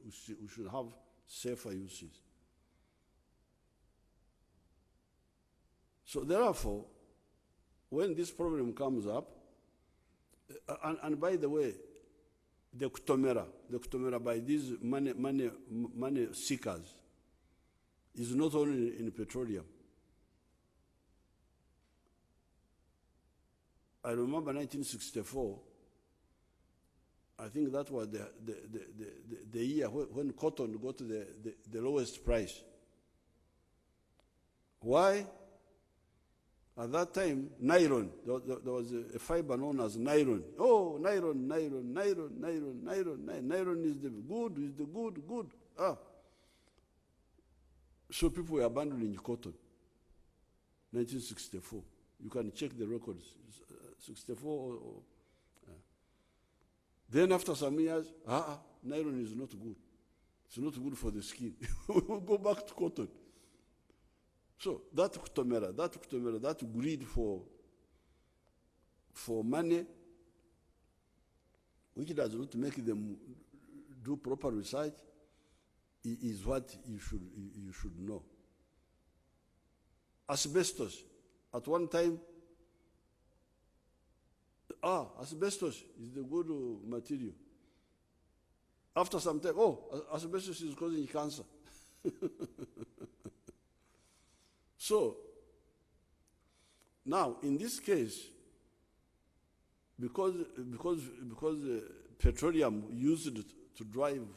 we should have safer uses. So therefore, when this problem comes up, and by the way, the kutomera by these money seekers is not only in petroleum. I remember 1964, I think that was the year when cotton got the lowest price. Why? At that time, nylon, there was a fiber known as nylon. Oh, nylon is the good. So people were abandoning cotton. 1964. You can check the records. 64 Then after some years, nylon is not good. It's not good for the skin. We'll go back to cotton. So that kutomera, that greed for money, which does not make them do proper research, is what you should know. Asbestos. At one time, asbestos is the good material. After some time, asbestos is causing cancer. So, now in this case, because petroleum used to drive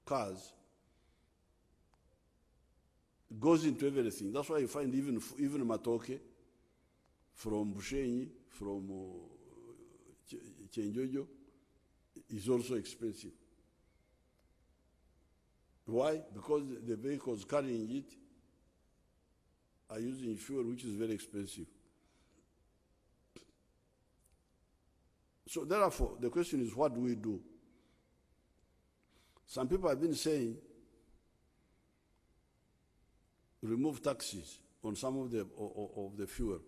cars goes into everything. That's why you find even matoke from Bushenyi, from Chenjojo, is also expensive. Why? Because the vehicles carrying it are using fuel which is very expensive. So therefore, the question is, what do we do? Some people have been saying, remove taxes on some of the fuel.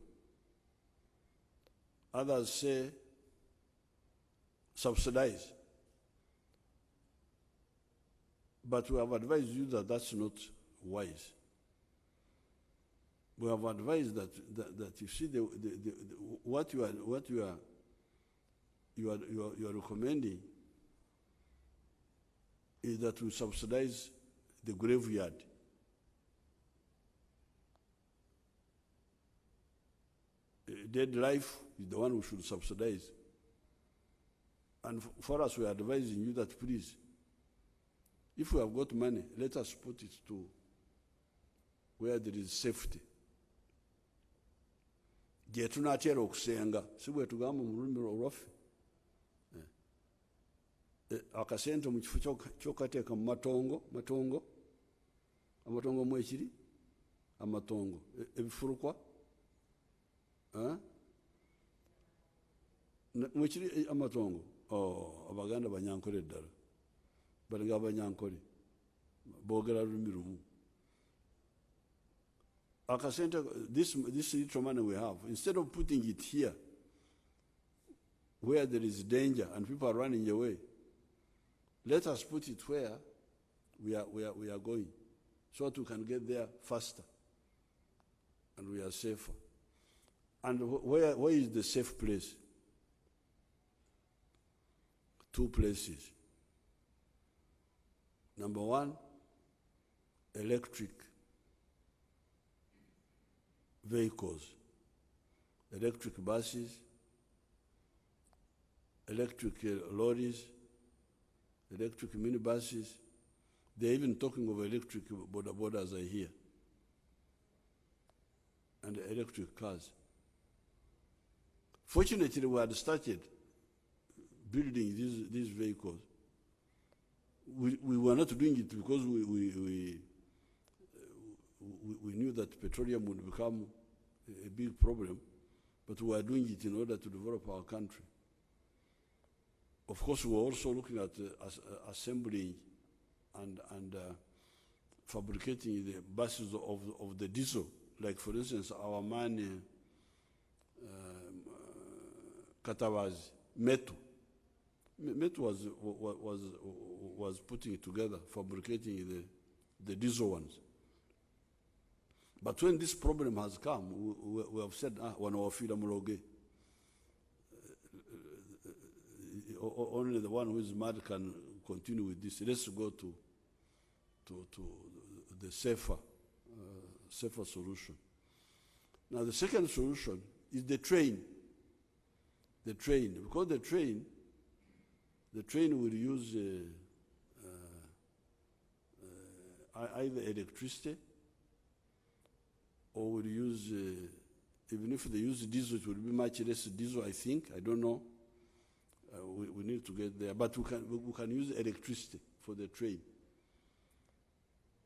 Others say, subsidize. But we have advised you that that's not wise. We have advised that you see what you are recommending is that we subsidize the graveyard. Dead life is the one we should subsidize. And for us, we are advising you that, please, if we have got money, let us put it to where there is safety. Gye tunaatera okusenga si bwe tugamba mu lulimi olwaffe. Akasente mu kifo ky'okateeka mu matongo mu ekiri amatongo ebifulukwa mu ekiri amatongo. Abaganda banyankole ddala balinga abanyankole boogera lulimi lumu. Akasente, this little money we have, instead of putting it here where there is danger and people are running away, let us put it where we are going, so that we can get there faster and we are safer. And where is the safe place? Two places. Number one, electric vehicles, electric buses, electric lorries, electric minibuses. They're even talking of electric bodas, I hear, and electric cars. Fortunately, we had started building these vehicles. We were not doing it because we knew that petroleum would become a big problem, but we were doing it in order to develop our country. Of course, we were also looking at assembling and fabricating the buses of the diesel. Like, for instance, our man Katawazi, Met was putting it together, fabricating the diesel ones. But when this problem has come, we have said, wanawafira muloge. Only the one who is mad can continue with this. Let's go to the safer solution. Now the second solution is the train. The train, because the train will use either electricity or will use, even if they use diesel, it will be much less diesel, I think. I don't know. We need to get there. But we can use electricity for the train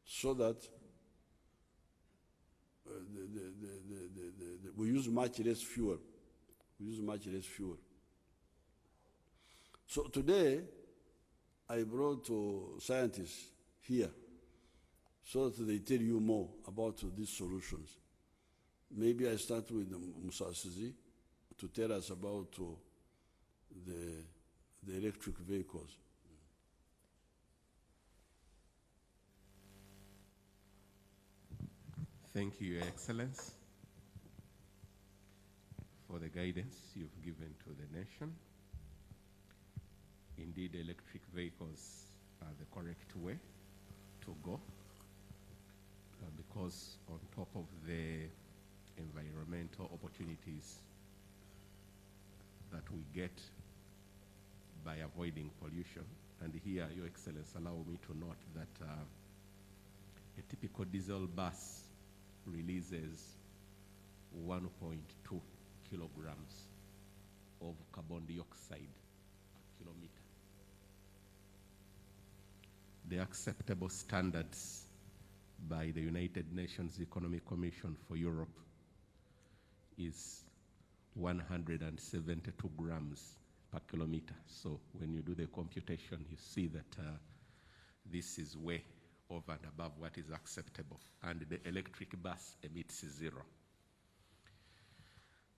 so that we use much less fuel. So today, I brought scientists here so that they tell you more about these solutions. Maybe I start with Musasizi to tell us about the electric vehicles. Thank you, Your Excellence, for the guidance you've given to the nation. Indeed, electric vehicles are the correct way to go because on top of the environmental opportunities that we get by avoiding pollution, and here, Your Excellence, allow me to note that a typical diesel bus releases 1.2 kilograms of carbon dioxide per kilometer. The acceptable standards by the United Nations Economic Commission for Europe is 172 grams per kilometer. So when you do the computation, you see that this is way over and above what is acceptable. And the electric bus emits zero.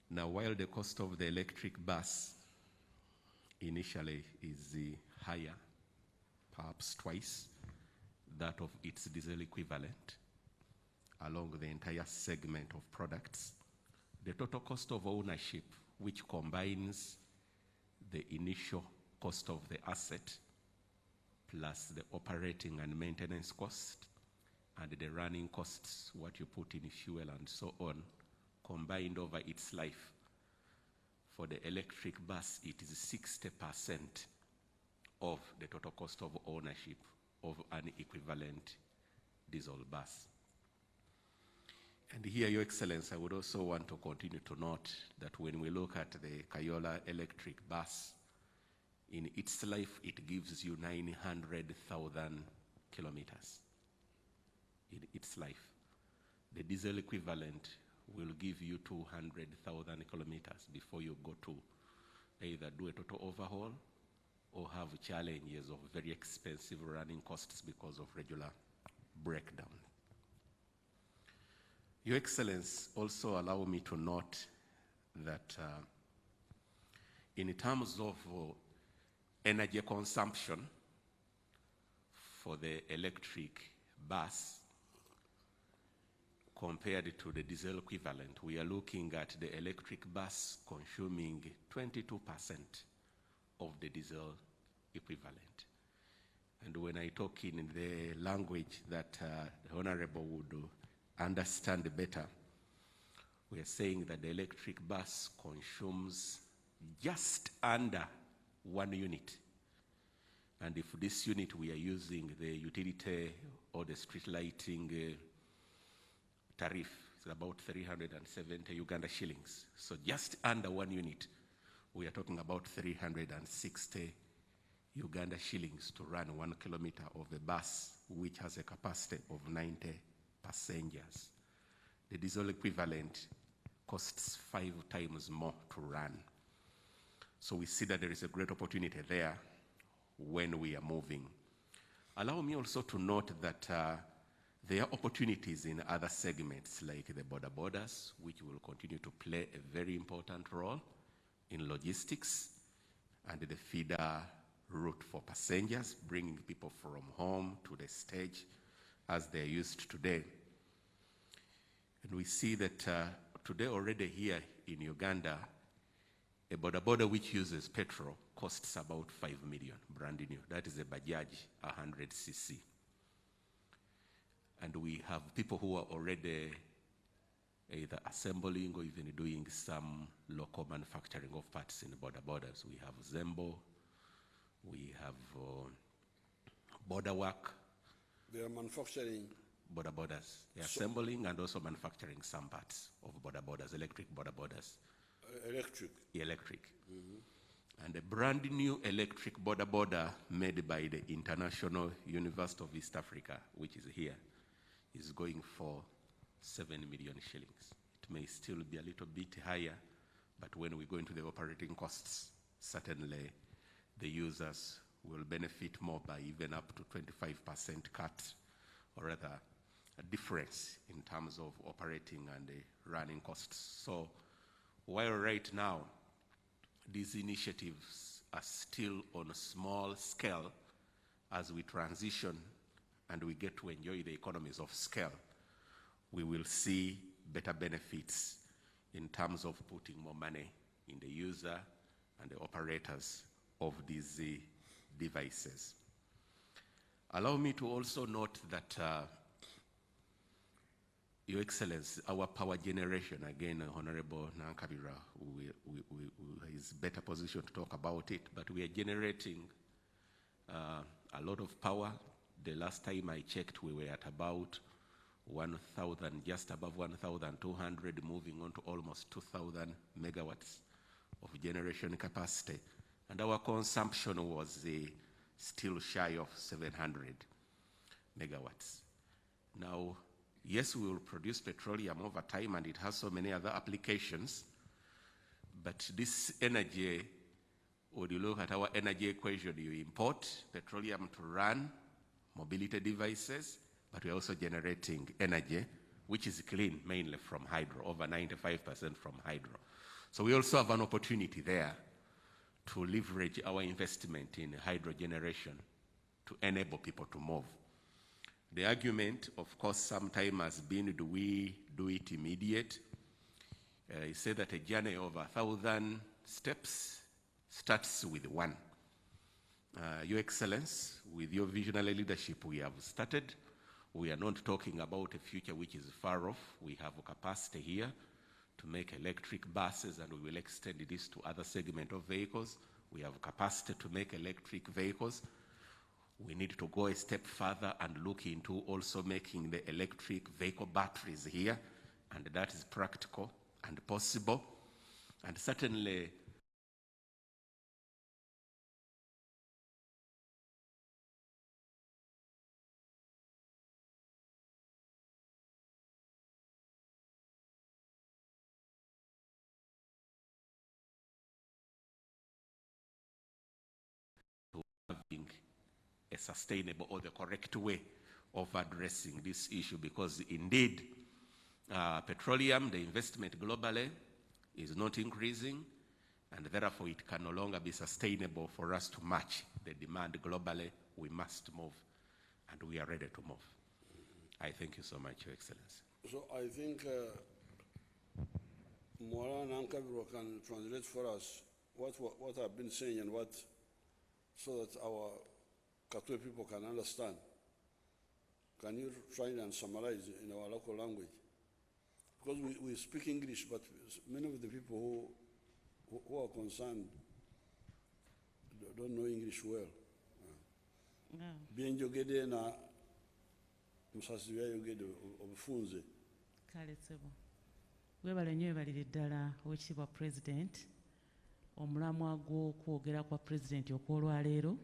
Now, while the cost of the electric bus initially is higher, perhaps twice that of its diesel equivalent along the entire segment of products, the total cost of ownership, which combines the initial cost of the asset plus the operating and maintenance cost and the running costs, what you put in fuel and so on, combined over its life. For the electric bus, it is 60% of the total cost of ownership of an equivalent diesel bus. And here, Your Excellence, I would also want to continue to note that when we look at the Kayola electric bus, in its life, it gives you 900,000 kilometers in its life. The diesel equivalent will give you 200,000 kilometers before you go to either do a total overhaul or have challenges of very expensive running costs because of regular breakdown. Your Excellence, also allow me to note that in terms of energy consumption for the electric bus compared to the diesel equivalent, we are looking at the electric bus consuming 22% of the diesel equivalent. And when I talk in the language that the Honorable would understand better, we are saying that the electric bus consumes just under 1 unit. And if this unit we are using the utility or the street lighting tariff, it's about 370 Uganda shillings. So just under 1 unit, we are talking about 360 Uganda shillings to run 1 kilometer of a bus which has a capacity of 90 passengers. The diesel equivalent costs 5 times more to run. So we see that there is a great opportunity there when we are moving. Allow me also to note that there are opportunities in other segments like the border borders, which will continue to play a very important role in logistics, and the feeder route for passengers, bringing people from home to the stage as they're used today. And we see that today already here in Uganda, a boda which uses petrol costs about 5 million, brand new. That is a Bajaj 100cc. And we have people who are already either assembling or even doing some local manufacturing of parts in bodas. We have Zembo, we have Border Work. They are manufacturing bodas. They are assembling and also manufacturing some parts of bodas, electric bodas. Electric. Mm-hmm. And a brand new electric boda made by the International University of East Africa, which is here, is going for 7 million shillings. It may still be a little bit higher, but when we go into the operating costs, certainly the users will benefit more by even up to 25% cut, or rather a difference in terms of operating and the running costs. So while right now these initiatives are still on a small scale, as we transition and we get to enjoy the economies of scale, we will see better benefits in terms of putting more money in the user and the operators of these devices. Allow me to also note that Your Excellency, our power generation, again, Honorable Nankabira is better positioned to talk about it, but we are generating a lot of power. The last time I checked, we were at about 1,000, just above 1,200, moving on to almost 2,000 megawatts of generation capacity. And our consumption was still shy of 700 megawatts. Now, yes, we will produce petroleum over time, and it has so many other applications, but this energy, when you look at our energy equation, you import petroleum to run mobility devices, but we're also generating energy, which is clean, mainly from hydro, over 95% from hydro. So we also have an opportunity there to leverage our investment in hydro generation to enable people to move. The argument, of course, sometimes has been, do we do it immediate? He said that a journey of 1,000 steps starts with one. Your Excellency, with your visionary leadership, we have started. We are not talking about a future which is far off. We have a capacity here to make electric buses, and we will extend this to other segments of vehicles. We have capacity to make electric vehicles. We need to go a step further and look into also making the electric vehicle batteries here, and that is practical and possible. And certainly, having a sustainable or the correct way of addressing this issue, because indeed petroleum, the investment globally is not increasing, and therefore it can no longer be sustainable for us to match the demand globally. We must move, and we are ready to move. I thank you so much, Your Excellency. So I think Moran Ankabiro can translate for us what I've been saying and what, so that our Katwe people can understand. Can you try and summarize in our local language? Because we speak English, but many of the people who are concerned don't know English well. Bien jogede na musasiwa yogede obufunze. Kale sebo. Webale nnyo ebalire ddala Oweekitiibwa President. Omulamwa gw'okwogera kwa President okw'olwaleero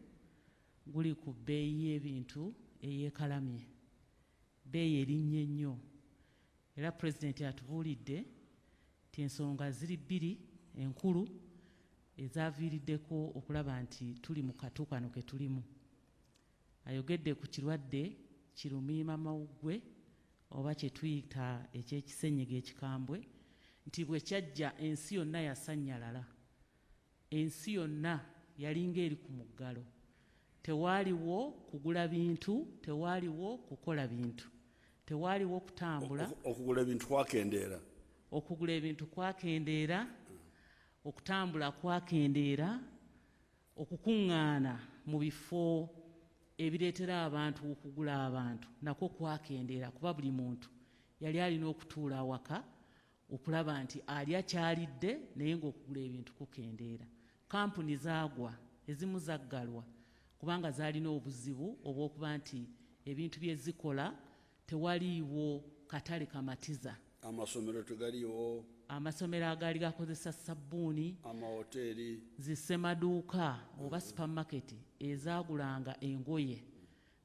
guli ku bbeeyi y'ebintu eyeekalamye. Bbeeyi erinnye nnyo. Era President atubuulidde nti ensonga ziri bbiri enkulu ezaaviiriddeko okulaba nti tuli mu katu kano ke tulimu. Ayogedde ku kirwadde kirumiimamawuggwe oba kye tuyita eky'ekisenyiga ekikambwe, nti bwe kyajja ensi yonna yasannyalala. Ensi yonna yalinga eri ku muggalo. Tewaliwo kugula bintu, tewaliwo kukola bintu, tewaliwo kutambula. Okugula ebintu kwakendeera. Okugula ebintu kwakendeera, okutambula kwakendeera, okukuŋŋaana mu bifo ebireetera abantu okugula abantu nakwo kwakendeera, kuba buli muntu yali alina okutuula awaka okulaba nti alya kyalidde naye ng'okugula ebintu kukendeera. Kampuni zaagwa, ezimu zaggalwa kubanga zaalina obuzibu obw'okuba nti ebintu bye zikola tewaliiwo katale kamatiza. Amasomero tegaliiwo. Amasomero agali gakozesa sabbuuni. Amahoteri. Zissemaduuka oba supamaketi ezaagulanga engoye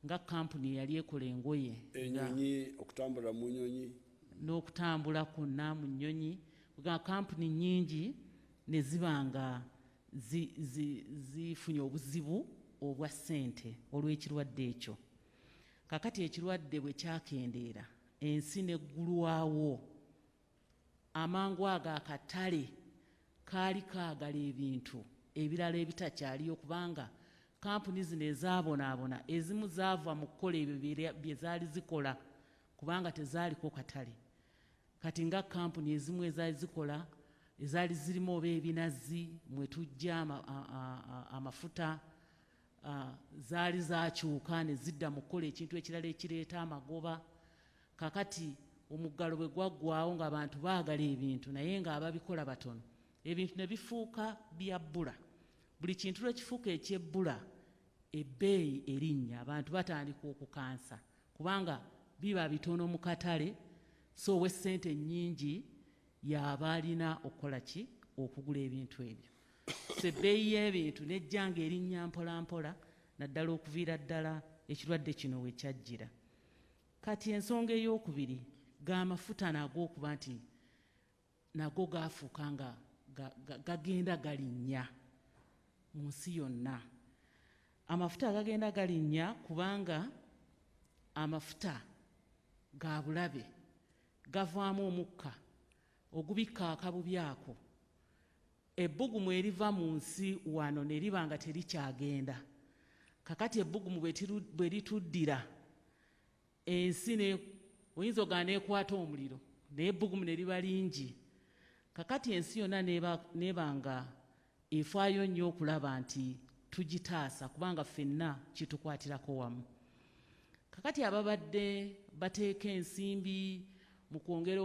nga kampuni yali ekola engoye. Ennyonyi, okutambula mu nnyonyi. N'okutambula kwonna mu nnyonyi. Kampuni nnyingi ne ziba nga zifunye obuzibu obwa ssente olw'ekirwadde ekyo. Kakati ekirwadde bwe kyakendeera, ensi neggulwawo, amangu ago akatale kaali kaagala ebintu ebirala ebitakyaliyo kubanga kampuni zino ezaabonaabona ezimu zaava mu kukola ebyo bye zaali zikola kubanga tezaaliko katale. Kati nga kampuni ezimu ezaali zikola ezaali zirimu oba ebinazi mwe tujja amafuta zaali zakyuka ne zidda mu kukola ekintu ekirala ekireeta amagoba. Kakati omuggalo bwe gwaggwaawo ng'abantu baagala ebintu naye ng'ababikola batono, ebintu ne bifuuka bya bbula. Buli kintu lwe kifuuka ekyebbula, ebbeeyi erinnya, abantu batandika okukansa kubanga biba bitono mu katale, so ow'essente nnyingi y'aba alina okukola ki? Okugula ebintu ebyo. So ebbeeyi y'ebintu nejja ng'erinnya mpola mpola naddala okuviira ddala ekirwadde kino we kyajjira. Kati ensonga ey'okubiri, g'amafuta nago okuba nti nago gaafuuka nga gagenda galinnya mu nsi yonna. Amafuta gagenda galinnya kubanga amafuta ga bulabe, gavaamu omukka ogubikka akabubi ako. Ebbugumu eriva mu nsi wano ne liba nga terikyagenda. Kakati ebbugumu bwe lituddira, ensi oyinza ogaa neekwata omuliro naye ebbugumu ne liba lingi. Kakati ensi yonna neeba nga efaayo nnyo okulaba nti tugitaasa kubanga ffenna kitukwatirako wamu. Kakati ababadde bateeka ensimbi mu kwongera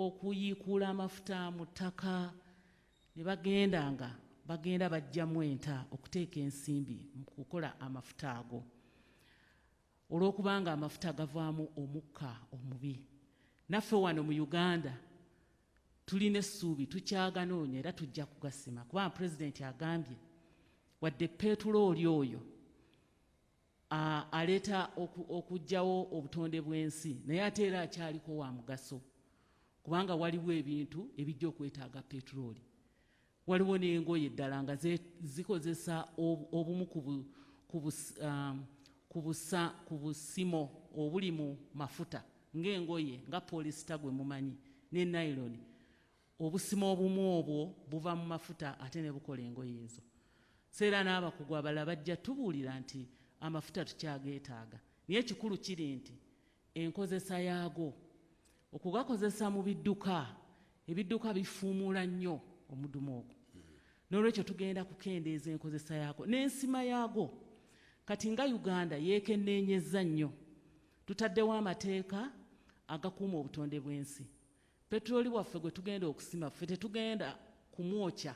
okuyiikuula amafuta mu ttaka ne bagenda bajjamu enta okuteeka ensimbi mu kukola amafuta ago, olw'okubanga amafuta gavaamu omukka omubi. Naffe wano mu Uganda tulina essuubi, tukyaganoonya era tujja kugasima kubanga pulezidenti agambye wadde petulooli oyo aleeta okuggyawo obutonde bw'ensi naye ate era akyaliko wa mugaso kubanga waliwo ebintu ebijja okwetaaga petulooli. Waliwo n'engoye ddala nga zikozesa obumu ku busimo obuli mu mafuta ng'engoye nga polisita gwe mumanyi ne nyloni. Obusimo obumu obwo buva mu mafuta ate ne bukola engoye ezo. Seera n'abakugu abalala bajja tubuulira nti amafuta tukyageetaaga naye ekikulu kiri nti enkozesa yaago, okugakozesa mu bidduka, ebidduka bifuumuula nnyo omudumu ogwo. N'olwekyo tugenda kukendeeza enkozesa yaago n'ensima yaago. Kati nga Uganda yeekenneenyezza nnyo, tutaddewo amateeka agakuuma obutonde bw'ensi. Petulooli waffe gwe tugenda okusima, ffe tetugenda kumwokya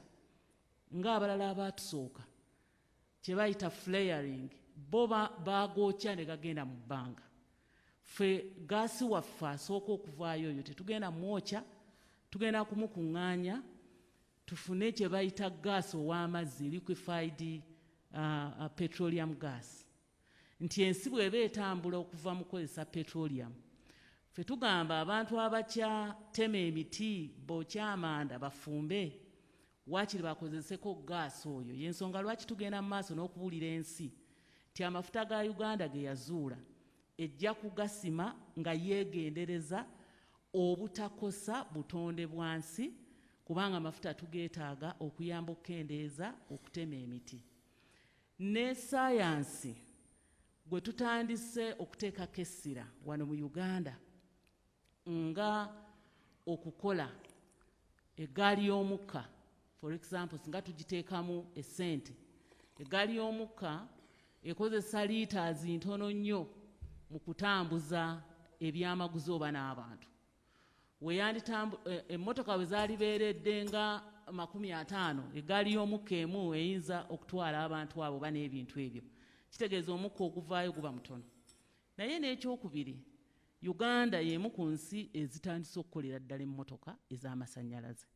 ng'abalala abaatusooka kye bayita flaring, bo baagwokya ne gagenda mu bbanga. Ffe gaasi waffe asooka okuvaayo oyo tetugenda mwokya, tugenda kumukuŋŋaanya tufune kye bayita gaasi ow'amazzi, liquefied petroleum gas. Nti ensi bw'eba etambula okuva mu kukozesa petroleum, ffe tugamba abantu abakyatema emiti bookya amanda bafumbe waakiri bakozeseko gaasi oyo. Y'ensonga lwaki tugenda mu maaso n'okubuulira ensi nti amafuta ga Uganda ge yazuula ejja kugasima nga yeegendereza obutakosa butonde bwa nsi kubanga amafuta tugeetaaga okuyamba okukendeeza okutema emiti. ne sayansi gwe tutandise okuteekako essira wano mu Uganda nga okukola eggaali y'omukka, for example singa tugiteekamu essente, eggaali y'omukka ekozesa liiters ntono nnyo mu kutambuza ebyamaguzi oba n'abantu. Emmotoka bwe zaali beeredde nga 50, eggaali y'omukka emu eyinza okutwala abantu abo oba n'ebintu ebyo. Kitegeeza omukka oguvaayo guba mutono. Naye n'ekyokubiri, Uganda y'emu ku nsi ezitandise okukolera ddala emmotoka ez'amasannyalaze.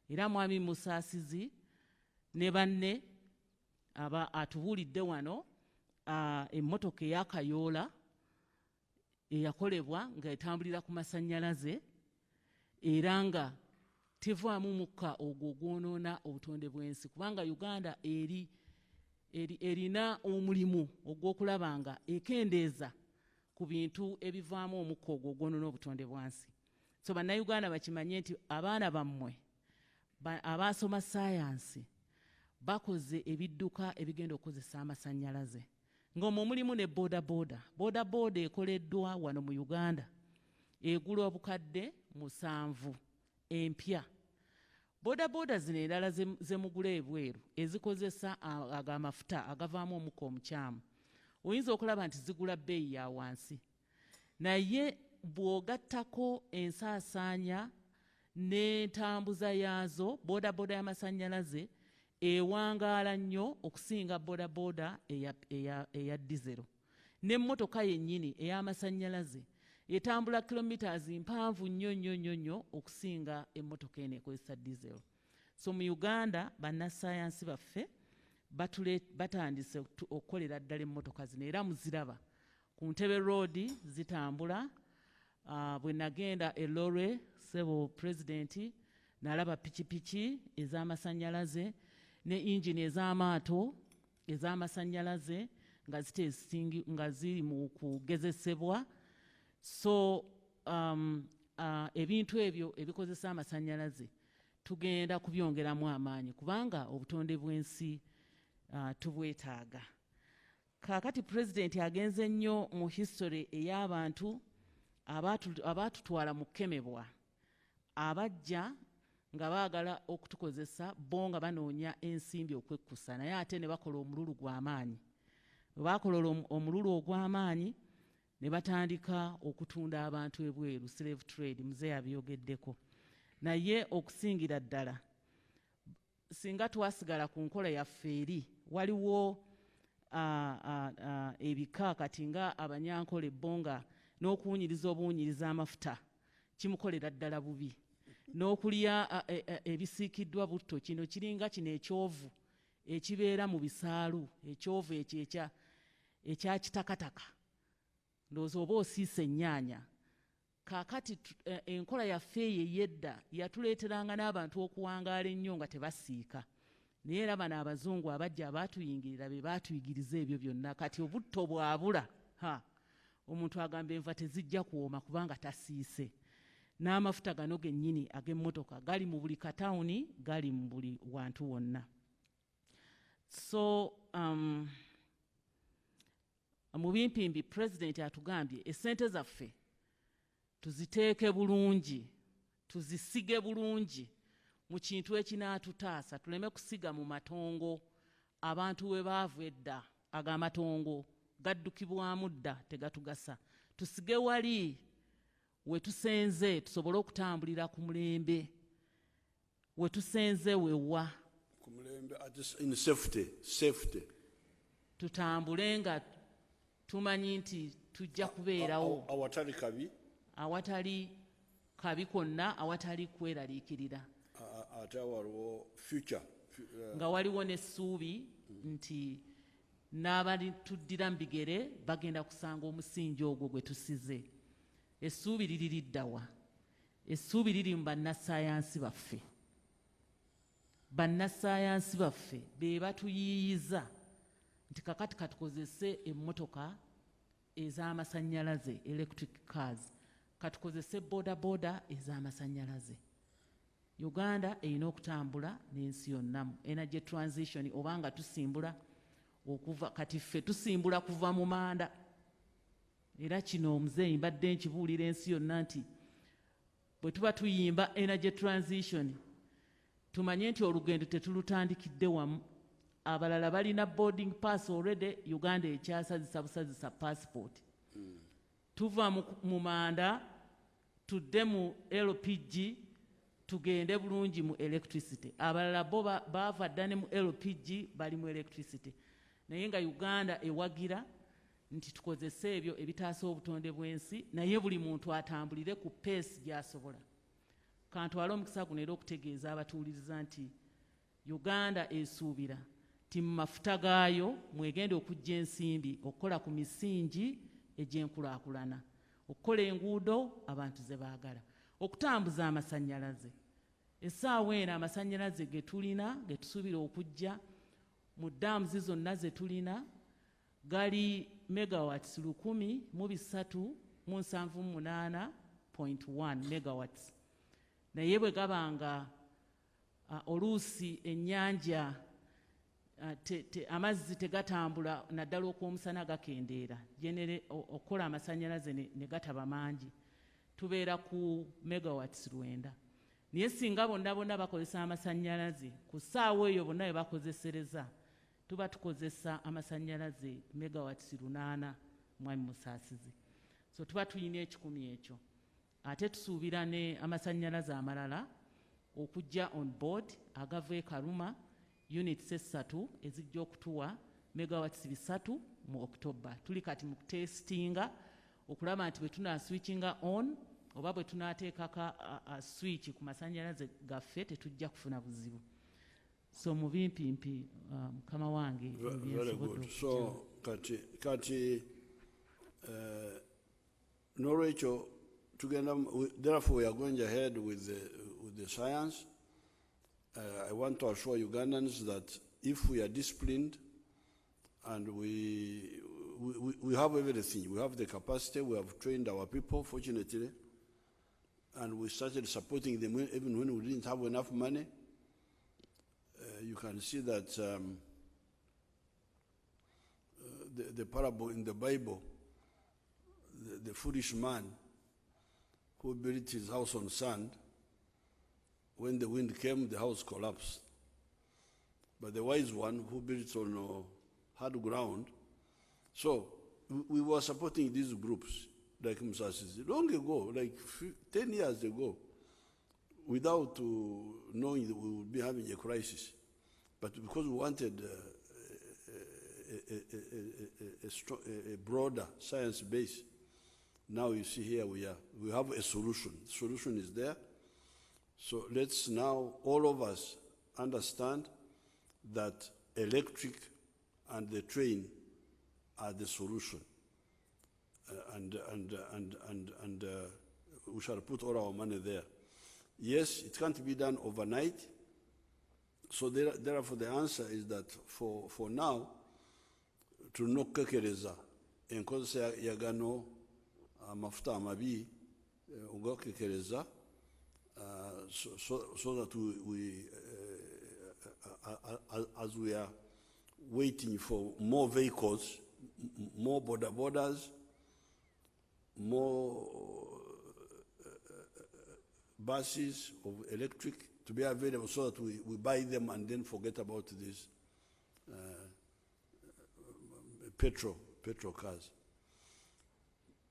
Era mwami Musaasizi ne banne atubuulidde wano emmotoka eya Kayoola eyakolebwa nga etambulira ku masannyalaze era nga tevaamu mukka ogwo ogwonoona obutonde bw'ensi, kubanga Uganda erina omulimu ogw'okulaba nga ekendeeza ku bintu ebivaamu omukka ogwo ogwonoona obutonde bwansi. So bannayuganda bakimanye nti abaana bammwe abaasoma sayansi bakoze ebidduka ebigenda okukozesa amasannyalaze, ng'omwo mulimu ne boodabooda. Boodabooda ekoleddwa wano mu Uganda egula obukadde 7 empya. Boodabooda zino endala ze mugula ebweru ezikozesa ag'amafuta agavaamu omukka omukyamu, oyinza okulaba nti zigula bbeeyi ya wansi, naye bw'ogattako ensaasaanya n'entambuza yaazo, boodabooda y'amasannyalaze ewangaala nnyo okusinga boodabooda eya dizero. N'emmotoka yennyini ey'amasannyalaze etambula kilometers mpanvu nnyo okusinga emmotoka eno ekozesa dizero. So mu Uganda bannasayansi baffe batandise okukolera ddala emmotoka zino era muziraba ku Ntebe Road zitambula. Bwe nagenda e Lore Sebo President nalaba pikipiki ez'amasannyalaze ne engine ez'amaato ez'amasannyalaze nga ziri mu kugezesebwa. So ebintu ebyo ebikozesa amasannyalaze tugenda kubyongeramu amaanyi kubanga obutonde bw'ensi tubwetaaga. Kaakati President agenze nnyo mu history ey'abantu abaatutwala mu kkemebwa, abajja nga baagala okutukozesa bo nga banoonya ensimbi okwekkusa, naye ate ne bakola omululu gw'amaanyi. Bwe baakola omululu ogw'amaanyi ne batandika okutunda abantu ebweru, slave trade, muzeeyi abyogeddeko. Naye okusingira ddala, singa twasigala ku nkola yaffe eri, waliwo ebika kati nga Abanyankole ebbonga n'okuwunyiriza obuwunyiriza amafuta kimukolera ddala bubi, n'okulya ebisiikiddwa butto. Kino kiringa kino ekyovu ekibeera mu bisaalu, ekyovu ekyo ekya kitakataka, ndowooza oba osiise ennyaanya. Kaakati enkola yaffe eyo ey'edda yatuleeteranga n'abantu okuwangaala ennyo nga tebasiika, naye era bano abazungu abajja abaatuyingirira be baatuyigiriza ebyo byonna. Kati obutto bwabula, omuntu agamba enva tezijja kuwooma kubanga tasiise. N'amafuta gano gennyini ag'emmotoka gali mu buli katawuni, gali mu buli wantu wonna. So mu bimpimbi President atugambye essente zaffe tuziteeke bulungi, tuzisige bulungi mu kintu ekinaatutaasa, tuleme kusiga mu matongo. Abantu we baava edda ag'amatongo gaddukibwamu dda tegatugasa. Tusige wali we tusenze tusobole okutambulira ku mulembe, we tusenze wewa ku mulembe in safety. Tutambule nga tumanyi nti tujja kubeerawo awatali kabi konna, awatali kweraliikirira, ate waliwo future nga waliwo n'essuubi nti n'abali tuddira mu bigere bagenda kusanga omusingi ogwo gwe tusize. Essuubi liri liddawa? Essuubi liri mu bannasayansi baffe. Bannasayansi baffe be batuyiiyiza nti kakati katukozese emmotoka ez'amasannyalaze, electric cars, katukozese boodabooda ez'amasannyalaze. Uganda erina okutambula n'ensi yonna mu energy transition, oba nga tusimbula okuva kati ffe tusimbula kuva mu manda. Era kino omuzeeyi mbadde nkibuulira ensi yonna nti bwe tuba tuyimba energy transition tumanye nti olugendo tetulutandikidde wamu. Abalala balina boarding pass already, Uganda ekyasazisa busazisa passport. Tuva mu manda tudde mu LPG tugende bulungi mu electricity. Abalala bo baava dda ne mu LPG bali mu electricity. Naye nga Uganda ewagira nti tukozese ebyo ebitaasa obutonde bw'ensi, naye buli muntu atambulire ku pace gy'asobola. Kantwala omukisa guno era okutegeeza abatuuliriza nti Uganda esuubira ti mu mafuta gaayo mwegenda okujja ensimbi okukola ku misingi egy'enkulaakulana, okukola enguudo abantu ze baagala, okutambuza amasannyalaze. Essaawa eno amasannyalaze ge tulina ge tusuubira okujja mu daamuzi zonna ze tulina gali megawatts 1,378.1 megawatts. Naye bwe gabanga oluusi ennyanja amazzi tegatambula naddala okw'omusana gakendeera okukola amasannyalaze ne gataba mangi, tubeera ku megawatts 9. Naye singa bonna bakozesa amasannyalaze ku ssaawa eyo bonna bwe bakozesereza tuba tukozesa amasannyalaze megawatts 8 mwami musaasizi. So tuba tulina 10 ekyo. Ate tusuubira ne amasannyalaze amalala okujja on board agava e Karuma units 3 ezijja okutuwa megawatts 3 mu October. Tuli kati mu testinga okulaba nti bwe tunaswitchinga on oba bwe tunaateekaka switch ku masannyalaze gaffe tetujja kufuna buzibu. So mu bimpimpi mukama wange very good. So kati n'olwekyo tugenda, therefore we are going ahead with the science. I want to assure Ugandans that if we are disciplined and we have everything, we have the capacity, we have trained our people, fortunately, and we started supporting them even when we didn't have enough money. You can see that the parable in the Bible, the foolish man who built his house on sand, when the wind came, the house collapsed. But the wise one who built on hard ground, so we were supporting these groups like Musasi's long ago, like 10 years ago, without knowing that we would be having a crisis. But because we wanted a broader science base, now you see here we are. We have a solution. The solution is there. So let's now, all of us, understand that electric and the train are the solution. And we shall put all our money there. Yes, it can't be done overnight. So therefore the answer is that for now, tunokekereza enkozesa ya gano amafuta amabi ugakekereza so that we as we are waiting for more vehicles, more borders, more buses of electric to be available, so that we buy them and then forget about these petrol cars.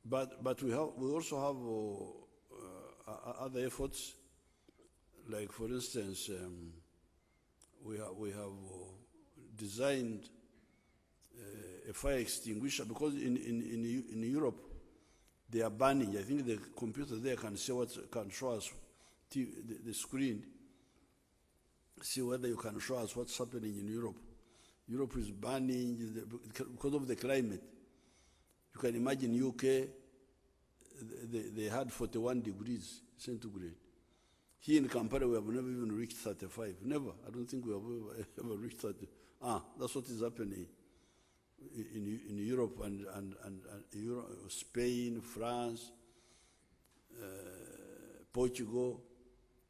But we also have other efforts, like for instance, we have designed a fire extinguisher, because in Europe they are burning. I think the computer there can show us the screen, see whether you can show us what's happening in Europe. Europe is burning because of the climate. You can imagine UK, they had 41 degrees centigrade. Here in Kampala, we have never even reached 35. Never. I don't think we have ever reached 30. That's what is happening in Europe and Europe, Spain, France, Portugal,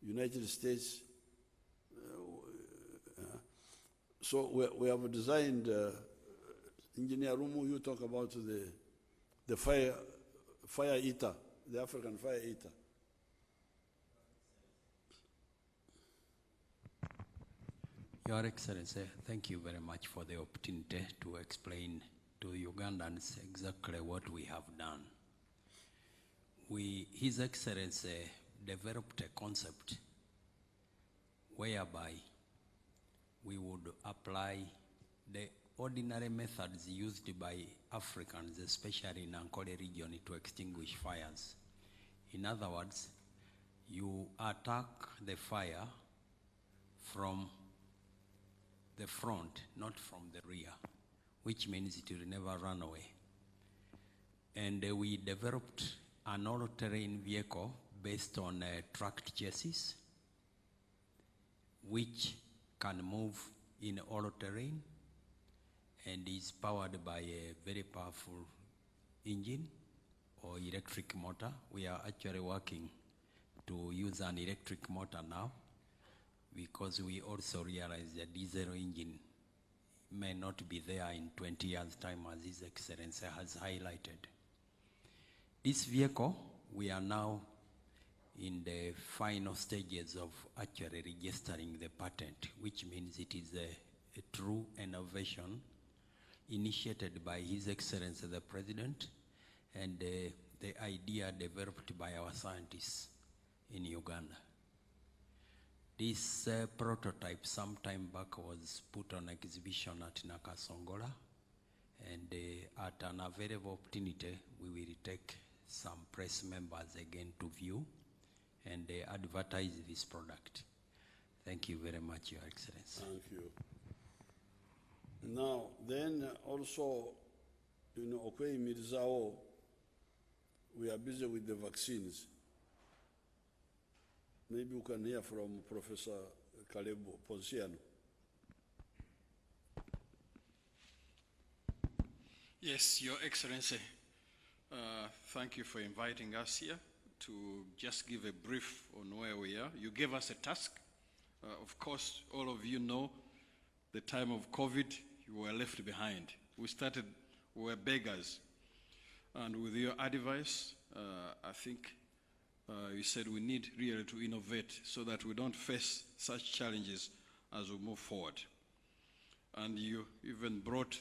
United States. So we have designed Engineer Rumu, you talk about the fire eater, the African fire eater. Your Excellency, thank you very much for the opportunity to explain to Ugandans exactly what we have done. His Excellency developed a concept whereby we would apply the ordinary methods used by Africans, especially in Ankole region, to extinguish fires. In other words, you attack the fire from the front, not from the rear, which means it will never run away. And we developed an all-terrain vehicle based on tracked chassis, which can move in all terrain and is powered by a very powerful engine or electric motor. We are actually working to use an electric motor now, because we also realize that diesel engine may not be there in 20 years' time, as His Excellency has highlighted. This vehicle, we are now in the final stages of actually registering the patent, which means it is a true innovation initiated by His Excellency the President, and the idea developed by our scientists in Uganda. This prototype sometime back was put on exhibition at Nakasongola, and at an available opportunity, we will take some press members again to view and advertise this product. Thank you very much, Your Excellency. Thank you. Now, then also, Okwei Mirzao, we are busy with the vaccines. Maybe we can hear from Professor Kalebo Ponsiano. Yes, Your Excellency. Thank you for inviting us here to just give a brief on where we are. You gave us a task. Of course, all of you know the time of COVID, you were left behind. We were beggars. And with your advice, I think you said we need really to innovate so that we don't face such challenges as we move forward. And you even brought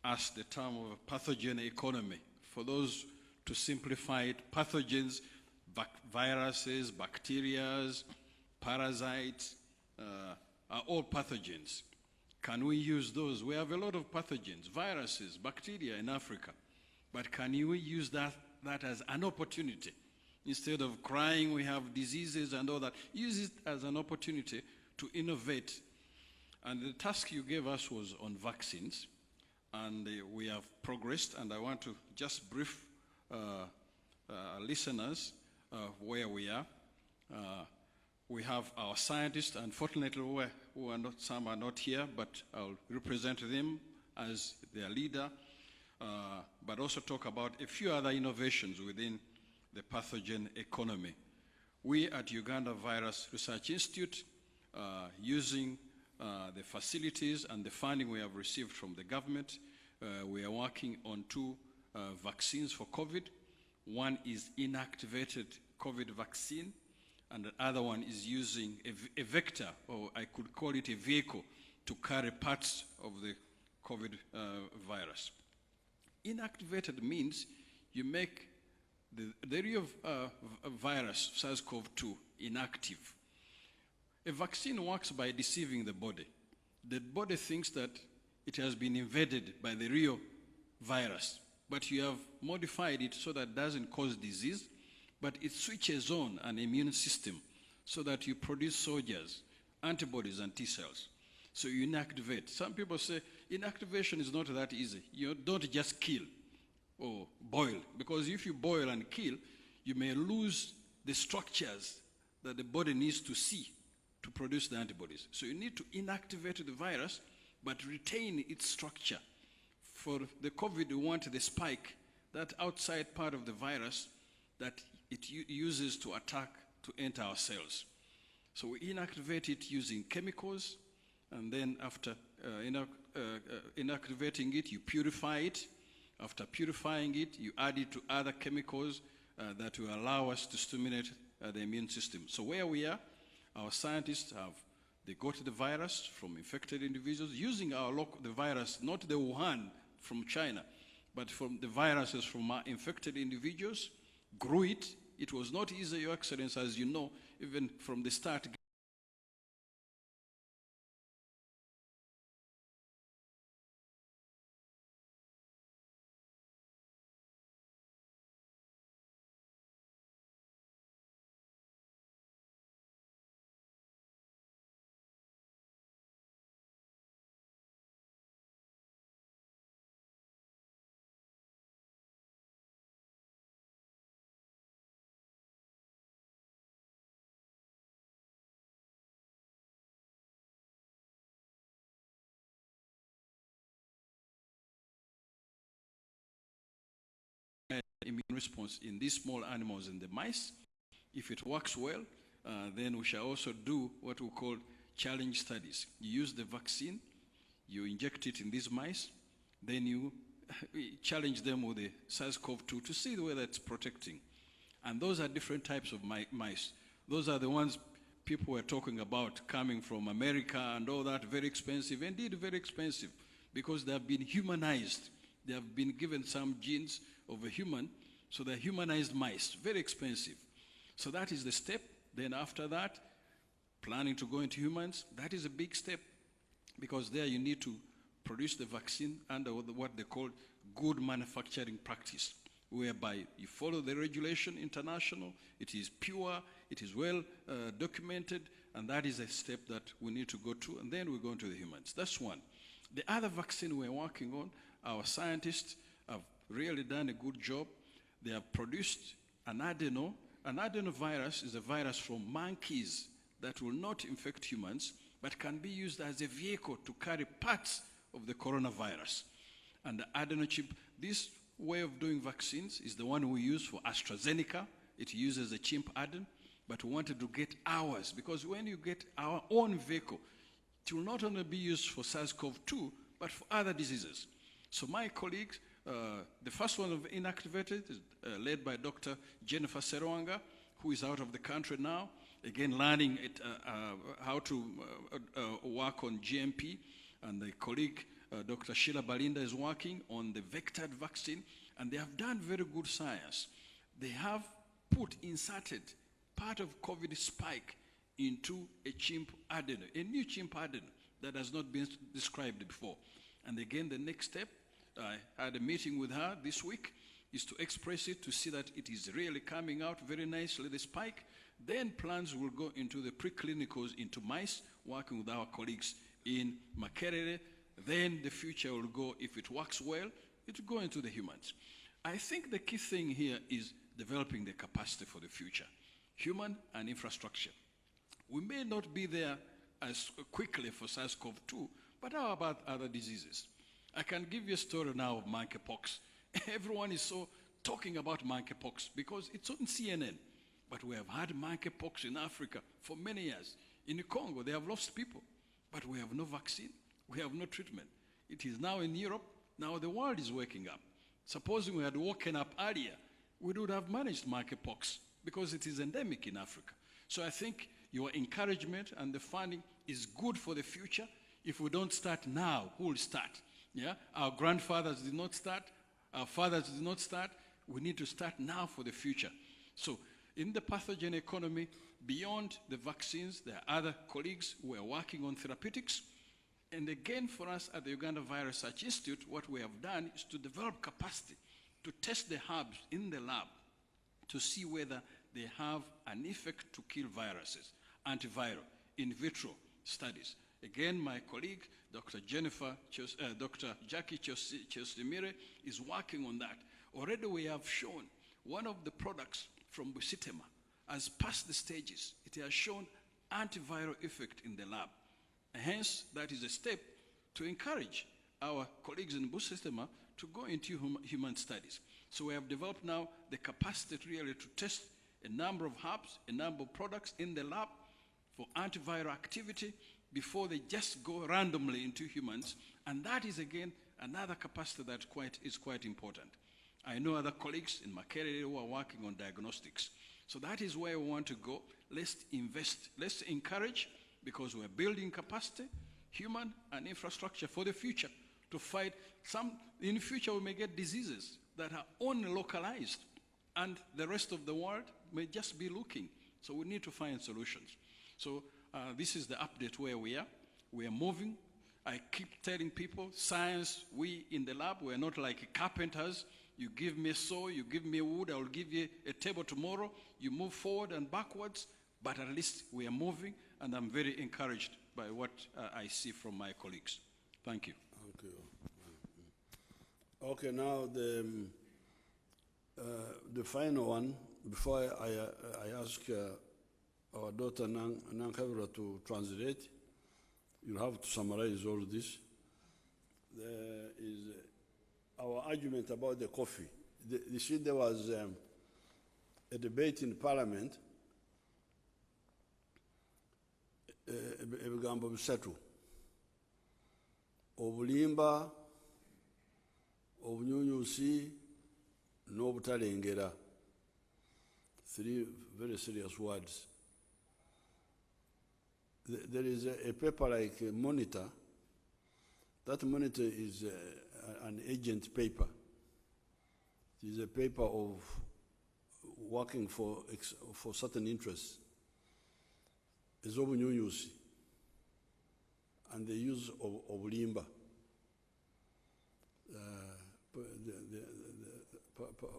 us the term of pathogen economy. For those, to simplify it, pathogens, viruses, bacteria, parasites, are all pathogens. Can we use those? We have a lot of pathogens, viruses, bacteria in Africa. But can we use that as an opportunity? Instead of crying we have diseases and all that, use it as an opportunity to innovate. And the task you gave us was on vaccines. And we have progressed, and I want to just brief listeners where we are. We have our scientists, unfortunately, some are not here, but I'll represent them as their leader, but also talk about a few other innovations within the pathogen economy. We at Uganda Virus Research Institute, using the facilities and the funding we have received from the government, we are working on two vaccines for COVID. One is inactivated COVID vaccine, and the other one is using a vector, or I could call it a vehicle, to carry parts of the COVID virus. Inactivated means you make the real virus, SARS-CoV-2, inactive. A vaccine works by deceiving the body. The body thinks that it has been invaded by the real virus, but you have modified it so that it doesn't cause disease, but it switches on an immune system so that you produce soldiers, antibodies, and T cells. So you inactivate. Some people say inactivation is not that easy. You don't just kill or boil, because if you boil and kill, you may lose the structures that the body needs to see to produce the antibodies. So you need to inactivate the virus, but retain its structure. For the COVID, we want the spike, that outside part of the virus that it uses to attack, to enter our cells. So we inactivate it using chemicals, and then after inactivating it, you purify it. After purifying it, you add it to other chemicals that will allow us to stimulate the immune system. So where we are, our scientists they got the virus from infected individuals using the virus, not the Wuhan from China, but from the viruses from our infected individuals, grew it. It was not easy, Your Excellency, as you know, even from the start. Immune response in these small animals and the mice. If it works well, then we shall also do what we call challenge studies. You use the vaccine, you inject it in these mice, then you challenge them with the SARS-CoV-2 to see whether it's protecting. And those are different types of mice. Those are the ones people were talking about coming from America and all that, very expensive, indeed very expensive, because they have been humanized. They have been given some genes of a human, so they're humanized mice, very expensive. So that is the step. Then after that, planning to go into humans, that is a big step, because there you need to produce the vaccine under what they call good manufacturing practice, whereby you follow the regulation international, it is pure, it is well documented, and that is a step that we need to go to, and then we go into the humans. That's one. The other vaccine we're working on, our scientists have really done a good job. They have produced an adeno. An adenovirus is a virus from monkeys that will not infect humans, but can be used as a vehicle to carry parts of the coronavirus. And the adenochip, this way of doing vaccines is the one we use for AstraZeneca. It uses a chimp adeno, but we wanted to get ours, because when you get our own vehicle, it will not only be used for SARS-CoV-2, but for other diseases. So my colleagues, the first one of inactivated is led by Dr. Jennifer Serwanga, who is out of the country now, again learning how to work on GMP, and the colleague, Dr. Sheila Balinda, is working on the vectored vaccine, and they have done very good science. They have inserted part of COVID spike into a chimp adeno, a new chimp adeno that has not been described before. And again, the next step, I had a meeting with her this week, is to express it, to see that it is really coming out very nicely, the spike. Then plans will go into the preclinicals, into mice, working with our colleagues in Makerere. Then the future will go, if it works well, it will go into the humans. I think the key thing here is developing the capacity for the future, human and infrastructure. We may not be there as quickly for SARS-CoV-2, but how about other diseases? I can give you a story now of monkeypox. Everyone is so talking about monkeypox because it's on CNN. But we have had monkeypox in Africa for many years. In Congo, they have lost people, but we have no vaccine. We have no treatment. It is now in Europe. Now the world is waking up. Supposing we had woken up earlier, we would have managed monkeypox because it is endemic in Africa. So I think your encouragement and the funding is good for the future. If we don't start now, who will start? Yeah? Our grandfathers did not start. Our fathers did not start. We need to start now for the future. So in the pathogen economy, beyond the vaccines, there are other colleagues who are working on therapeutics. And again, for us at the Uganda Virus Research Institute, what we have done is to develop capacity to test the herbs in the lab to see whether they have an effect to kill viruses, antiviral, in vitro studies. Again, my colleague, Dr. Jackie Chosimire, is working on that. Already we have shown one of the products from Busitema has passed the stages. It has shown antiviral effect in the lab. Hence, that is a step to encourage our colleagues in Busitema to go into human studies. So we have developed now the capacity really to test a number of herbs, a number of products in the lab for antiviral activity. before they just go randomly into humans. And that is, again, another capacity that is quite important. I know other colleagues in Makerere who are working on diagnostics. So that is where we want to go. Let's invest, let's encourage, because we're building capacity, human and infrastructure for the future to fight some. In the future, we may get diseases that are only localized, and the rest of the world may just be looking. So we need to find solutions. So this is the update where we are. We are moving. I keep telling people, science, we in the lab, we're not like carpenters. You give me a saw, you give me wood, I will give you a table tomorrow. You move forward and backwards, but at least we are moving, and I'm very encouraged by what I see from my colleagues. Thank you. Thank you. Okay, now the final one, before I ask our daughter Nankavira to translate, you have to summarize all this. There is our argument about the coffee. You see, there was a debate in Parliament, ebigambo bisatu: obulimba, obunyunyusi, n'obutalengera. 3 very serious words. There is a paper like a Monitor. That Monitor is an agent paper. It is a paper of working for certain interests. It's obunyunyusi, and the use of obulimba.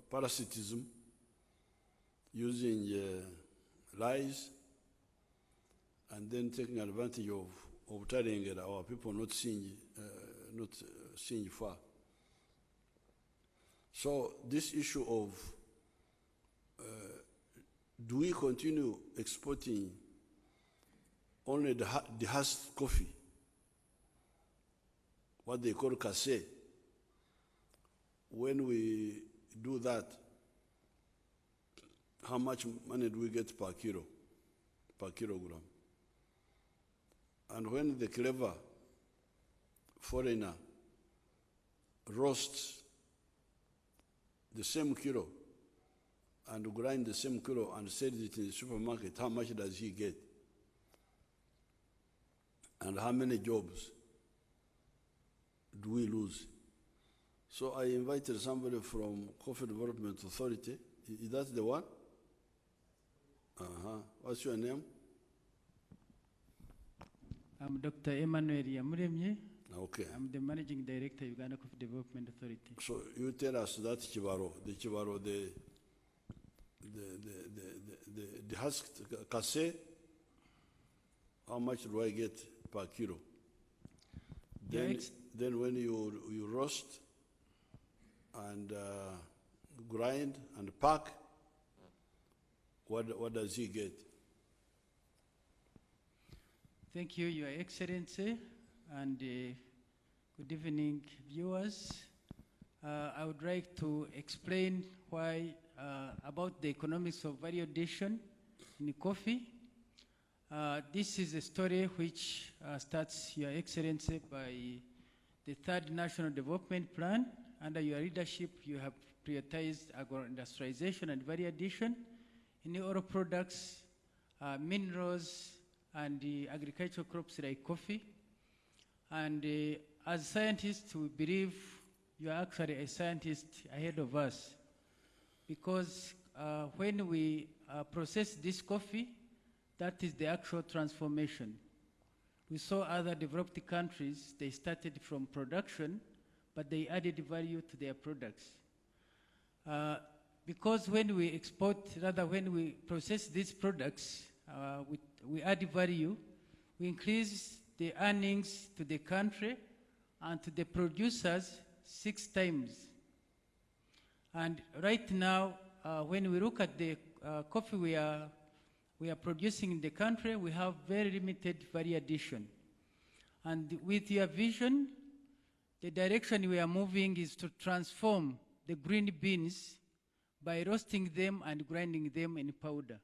Parasitism, using lies, and then taking advantage of telling our people not seeing far. So this issue of do we continue exporting only the husk coffee, what they call cassé? When we do that, how much money do we get per kilogram? And when the clever foreigner roasts the same kilo and grind the same kilo and sells it in the supermarket, how much does he get? And how many jobs do we lose? So I invited somebody from Coffee Development Authority. Is that the one? What's your name? I'm Dr. Emmanuel Yamuremye. Okay. I'm the Managing Director, Uganda Coffee Development Authority. So you tell us that chibaro, the husked cassé, how much do I get per kilo? Then when you roast and grind and pack, what does he get? Thank you, Your Excellency, and good evening, viewers. I would like to explain why about the economics of value addition in coffee. This is a story which starts, Your Excellency, by the 3rd National Development Plan. Under your leadership, you have prioritized agro-industrialization and value addition in the oil products, minerals, and agricultural crops like coffee. And as scientists, we believe you are actually a scientist ahead of us, because when we process this coffee, that is the actual transformation. We saw other developed countries, they started from production, but they added value to their products. Because when we export, rather when we process these products, we add value, we increase the earnings to the country and to the producers 6 times. And right now, when we look at the coffee we are producing in the country, we have very limited value addition. And with your vision, the direction we are moving is to transform the green beans by roasting them and grinding them in powder.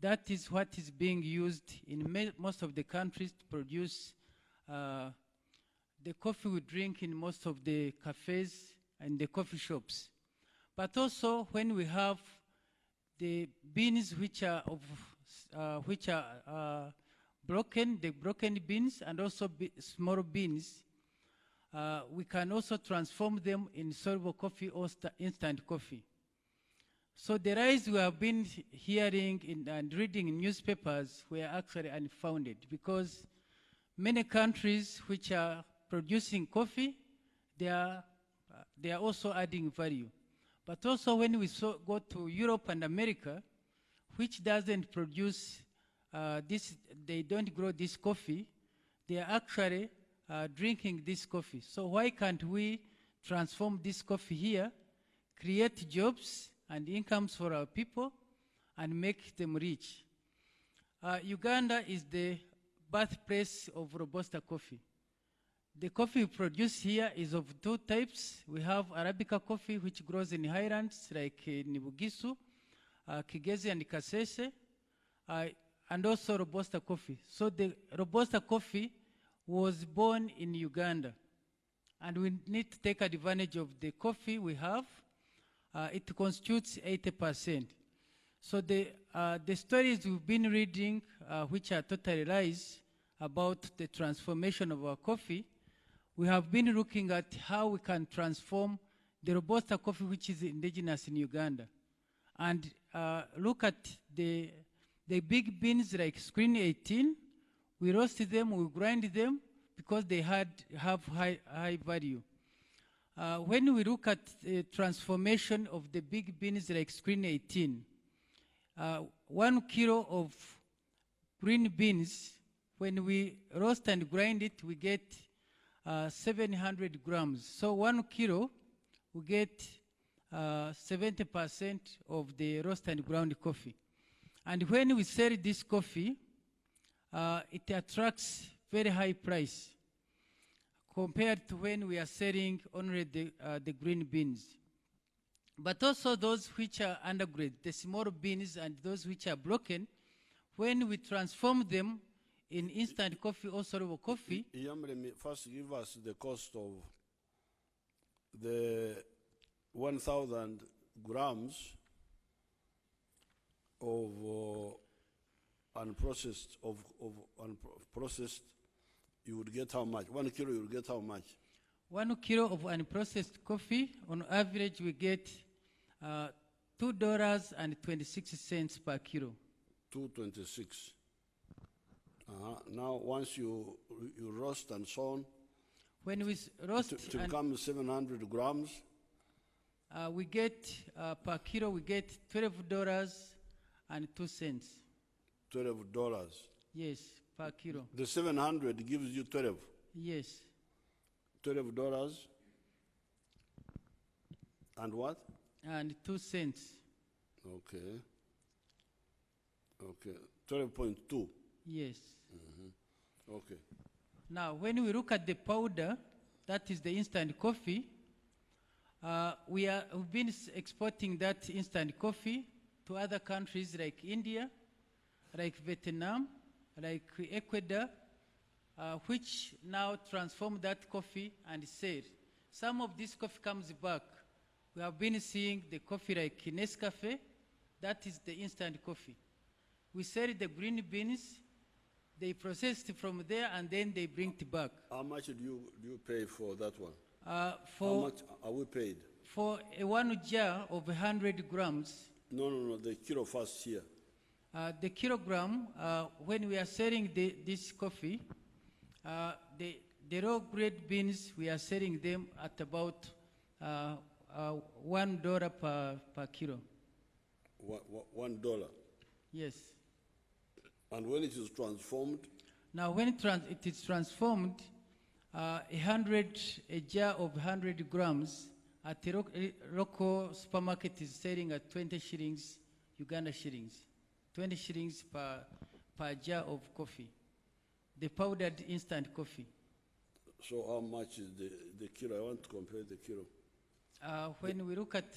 That is what is being used in most of the countries to produce the coffee we drink in most of the cafes and the coffee shops. But also when we have the beans which are broken, the broken beans, and also small beans, we can also transform them in soluble coffee or instant coffee. So the rise we have been hearing and reading in newspapers were actually unfounded, because many countries which are producing coffee, they are also adding value. But also when we go to Europe and America, which doesn't produce they don't grow this coffee, they are actually drinking this coffee. So why can't we transform this coffee here, create jobs and incomes for our people, and make them rich? Uganda is the birthplace of Robusta coffee. The coffee we produce here is of two types. We have Arabica coffee, which grows in highlands like Nibugisu, Kigezi and Kasese, and also Robusta coffee. So the Robusta coffee was born in Uganda, and we need to take advantage of the coffee we have. It constitutes 80%. So the stories we've been reading, which are totally lies about the transformation of our coffee, we have been looking at how we can transform the Robusta coffee, which is indigenous in Uganda, and look at the big beans like Screen 18. We roast them, we grind them, because they have high value. When we look at the transformation of the big beans like Screen 18, 1 kilo of green beans, when we roast and grind it, we get 700 grams. So 1 kilo, we get 70% of the roast and ground coffee. And when we sell this coffee, it attracts very high price compared to when we are selling only the green beans. But also those which are undergrade, the small beans and those which are broken, when we transform them in instant coffee or soluble coffee. First give us the cost of the 1,000 grams of unprocessed, unprocessed, you would get how much? 1 kilo, you would get how much? 1 kilo of unprocessed coffee, on average, we get $2.26 per kilo. $2.26. Now, once you roast and so on, when we roast, it becomes 700 grams. We get per kilo, we get $12.02. $12. Yes, per kilo. The 700 gives you 12. Yes. $12 and what? And 2 cents. Okay. Okay. 12.2. Yes. Mm-hmm. Okay. Now, when we look at the powder, that is the instant coffee, we've been exporting that instant coffee to other countries like India, like Vietnam, like Ecuador, which now transform that coffee and sell. Some of this coffee comes back. We have been seeing the coffee like Nescafe, that is the instant coffee. We sell the green beans, they process it from there, and then they bring it back. How much do you pay for that one? How much are we paid? For a 1 jar of 100 grams. No, the kilo first here. The kilogram, when we are selling this coffee, the raw grade beans, we are selling them at about $1 per kilo. $1? Yes. And when it is transformed? Now, when it is transformed, a jar of 100 grams at a local supermarket is selling at 20 shillings, Uganda shillings. 20 shillings per jar of coffee, the powdered instant coffee. So how much is the kilo? I want to compare the kilo. When we look at,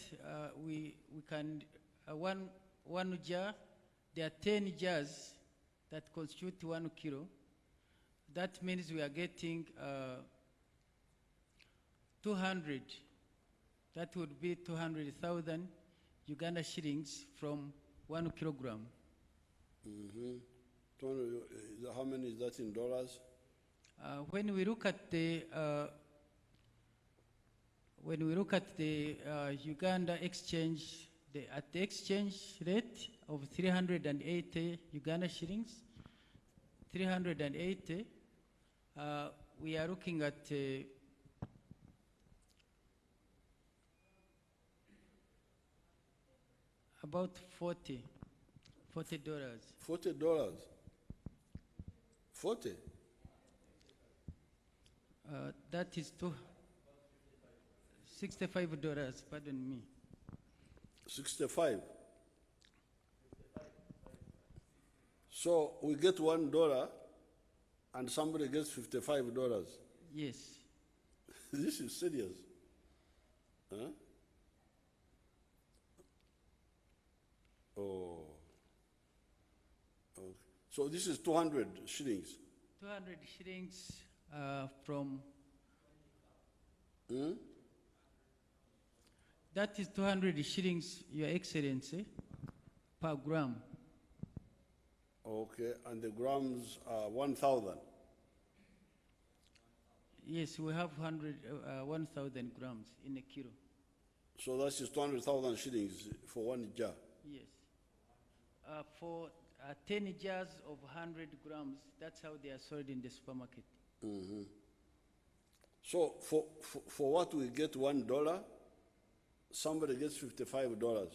we can, one jar there are 10 jars that constitute 1 kilo. That means we are getting 200. That would be 200,000 Uganda shillings from 1 kilogram. How many is that in dollars? When we look at the Uganda exchange, at the exchange rate of 380 Uganda shillings, 380, we are looking at about $40. $40. 40? That is $65, pardon me. 65. So we get $1 and somebody gets $55. Yes. This is serious. Huh? Oh. Okay. So this is 200 shillings. 200 shillings from... That is 200 shillings, Your Excellency, per gram. Okay, and the grams are 1,000. Yes, we have 1,000 grams in a kilo. So that's just 200,000 shillings for 1 jar. Yes. For 10 jars of 100 grams, that's how they are sold in the supermarket. So for what we get $1, somebody gets $55.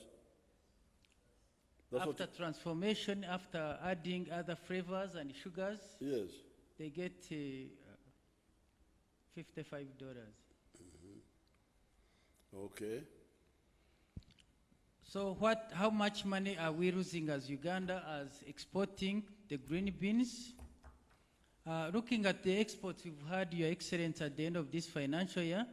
That's After transformation, after adding other flavors and sugars, yes, they get $55. Okay. So how much money are we losing as Uganda as exporting the green beans? Looking at the exports we've had, Your Excellency, at the end of this financial year,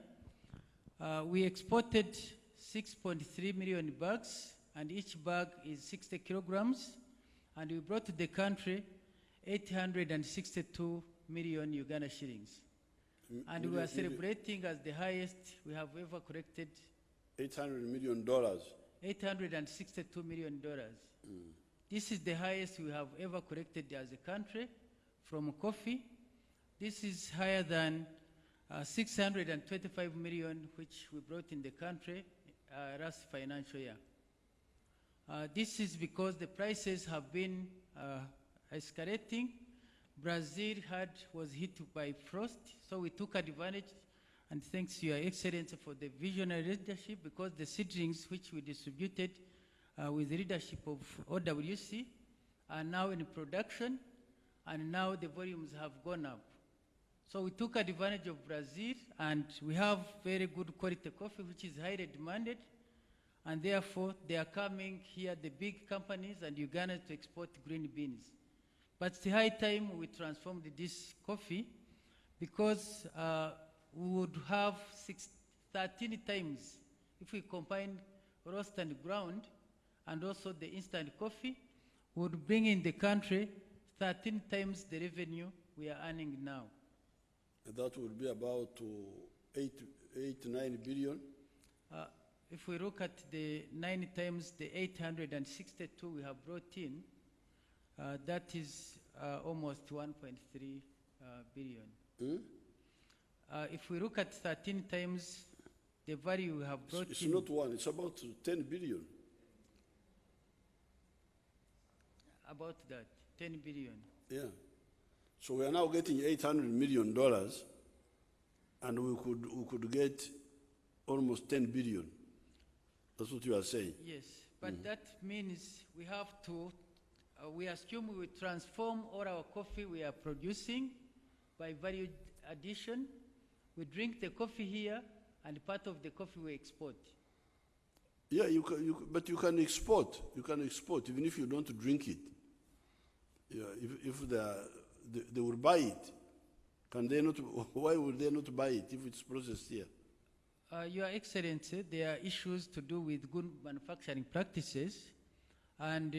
we exported 6.3 million bags, and each bag is 60 kilograms, and we brought to the country 862 million Uganda shillings. And we are celebrating as the highest we have ever collected. $800 million. $862 million. This is the highest we have ever collected as a country from coffee. This is higher than 625 million which we brought in the country last financial year. This is because the prices have been escalating. Brazil was hit by frost, so we took advantage, and thanks to Your Excellency for the visionary leadership, because the seedlings which we distributed with the leadership of OWC are now in production, and now the volumes have gone up. So we took advantage of Brazil, and we have very good quality coffee which is highly demanded, and therefore they are coming here, the big companies and Uganda, to export green beans. But it's high time we transformed this coffee, because we would have 13 times, if we combine roast and ground and also the instant coffee, would bring in the country 13 times the revenue we are earning now. That would be about 9 billion. If we look at the 9 times the 862 we have brought in, that is almost 1.3 billion. If we look at 13 times the value we have brought in... It's not one, it's about 10 billion. About that, 10 billion. Yeah. So we are now getting $800 million, and we could get almost 10 billion. That's what you are saying. Yes, but that means we have to, we assume we will transform all our coffee we are producing by value addition. We drink the coffee here, and part of the coffee we export. Yeah, but you can export. You can export even if you don't drink it. Yeah, if they will buy it, can they not? Why would they not buy it if it's processed here? Your Excellency, there are issues to do with good manufacturing practices, and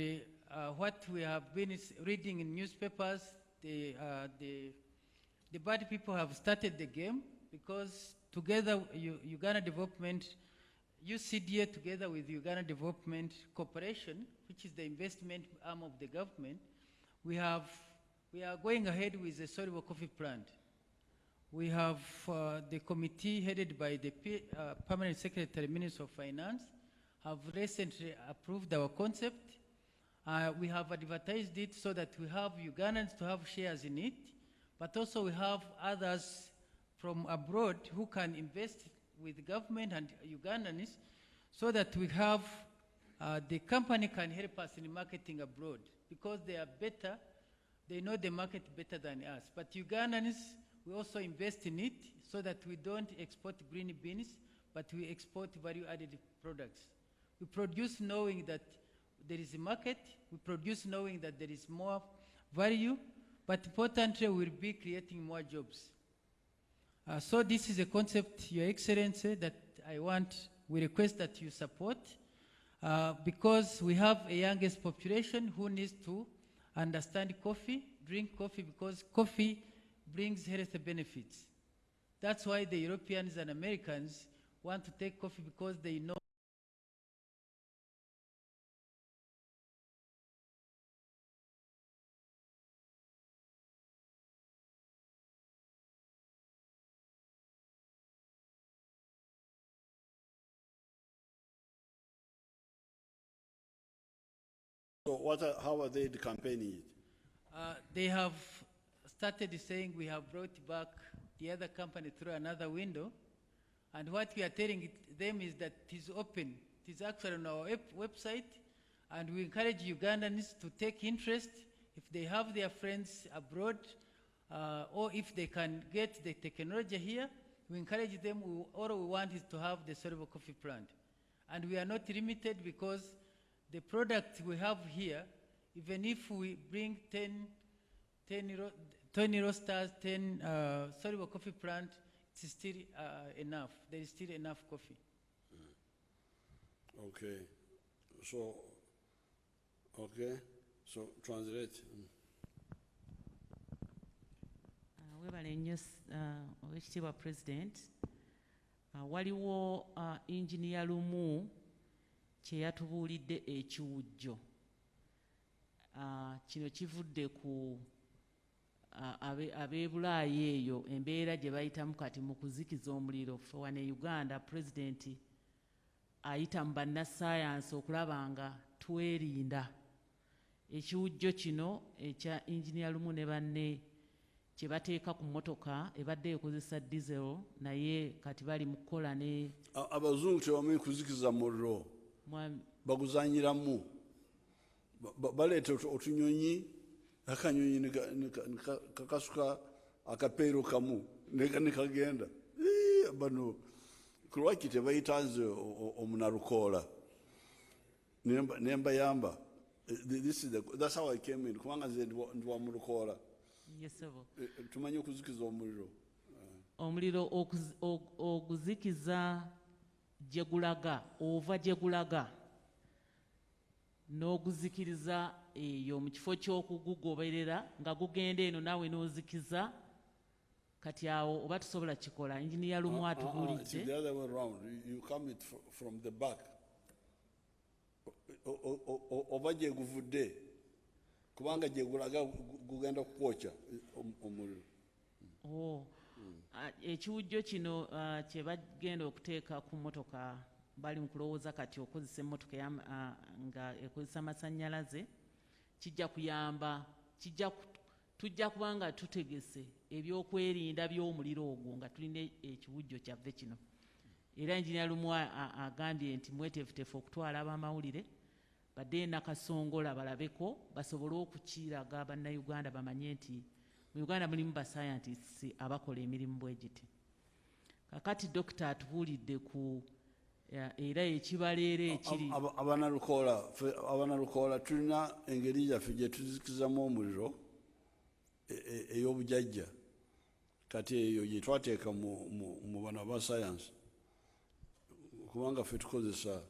what we have been reading in newspapers, the bad people have started the game because together Uganda Development, UCDA together with Uganda Development Corporation, which is the investment arm of the government, we are going ahead with the soluble coffee plant. We have the committee headed by the Permanent Secretary, Minister of Finance, have recently approved our concept. We have advertised it so that we have Ugandans to have shares in it, but also we have others from abroad who can invest with government and Ugandans so that we have, the company can help us in marketing abroad because they are better, they know the market better than us. But Ugandans, we also invest in it so that we don't export green beans, but we export value-added products. We produce knowing that there is a market, we produce knowing that there is more value, but importantly, we'll be creating more jobs. So this is a concept, Your Excellency, that we request that you support, because we have a youngest population who needs to understand coffee, drink coffee, because coffee brings health benefits. That's why the Europeans and Americans want to take coffee, because they know So how are they campaigning it? they have started saying we have brought back the other company through another window. And what we are telling them is that it is open. It is actually on our website. And we encourage Ugandans to take interest if they have their friends abroad, or if they can get the technology here. We encourage them. All we want is to have the soluble coffee plant. And we are not limited, because the product we have here, even if we bring 20 roasters, 10 soluble coffee plant, it's still enough. There is still enough coffee. Okay. So translate. Webale nnyo Oweekitiibwa President. Waliwo engineer lumu kye yatubuulidde ekiwujjo. Kino kivudde ku ab'e Bulaayi eyo embeera gye bayitamu kati mu kuzikiza omuliro. Ffe wano e Uganda President ayita mu bannassaayansi okulaba nga twerinda. Ekiwujjo kino ekya engineer lumu ne banne kye bateeka ku mmotoka ebadde ekozesa diesel, naye kati bali mu kukola ne abazungu tebamanyi kuzikiza muliro, baguzanyiramu. Baleeta otunyonyi, akanyonyi kakasuka akapeero kamu ne kagenda. Bano kulwaki tebayita nze omunalukoola nembayamba. That's how I came in. Kubanga nze ndi wa mulukoola. Yes, sir. Tumanyi okuzikiza omuliro. Omuliro oguzikiza gye gulaga, ova gye gulaga n'oguzikiriza eyo mu kifo ky'okugugoberera nga gugenda eno naawe n'ozikiza. Kati awo oba tusobola kikola. Engineer lumu atubuulidde. It's the other way around. You come it from the back. Oba gye guvudde kubanga gye gulaga gugenda kukwokya omuliro. Ekiwujjo kino kye bagenda okuteeka ku mmotoka, bali mu kulowooza kati okozesa emmotoka nga ekozesa amasannyalaze. Kijja kuyamba, tujja kubanga tutegese ebyokwerinda by'omuliro ogwo nga tulina ekiwujjo kyaffe kino. Era engineer lumu agambye nti mweteefuteefu okutwala ab'amawulire badde nakasongola balabeko basobole okukiraga bannayuganda bamanye nti mu Uganda mulimu bascientists abakola emirimu bwe giti. Kakati dokita atubuulidde ku era ekibaleera ekiri abanalukoola tulina engeri yaffe gye tuzikizamu omuliro ey'obujajja. Kati eyo gye twateeka mu bano aba science, kubanga ffe tukozesa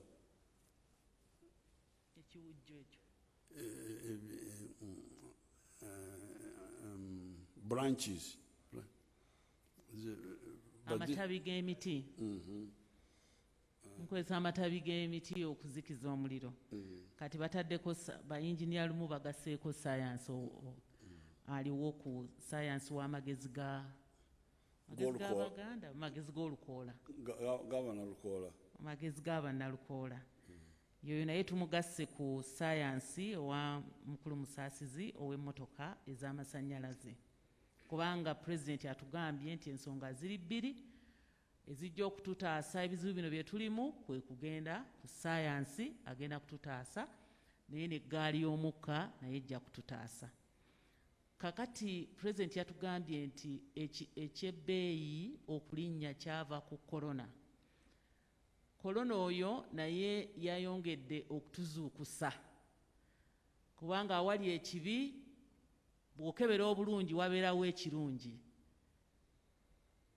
branches. Amatabi g'emiti. Nkozesa amatabi g'emiti okuzikiza omuliro. Kati bataddeko ba-engineer lumu bagasseeko science aliwo ku science w'amagezi g'Abaganda, amagezi g'olukoola. Amagezi g'abannalukoola. Yoyo naye tumugasse ku science owa mukulu musaasizi ow'emmotoka ez'amasannyalaze. Kubanga President atugambye nti ensonga ziri bbiri ezijja okututaasa ebizibu bino bye tulimu kwe kugenda ku science agenda kututaasa naye n'eggaali y'omukka naye ejja kututaasa. Kakati President yatugambye nti ekyebbeeyi okulinnya kyava ku korona. Korona oyo naye yayongedde okutuzuukusa kubanga awali ekibi bw'okebera obulungi wabeerawo ekirungi.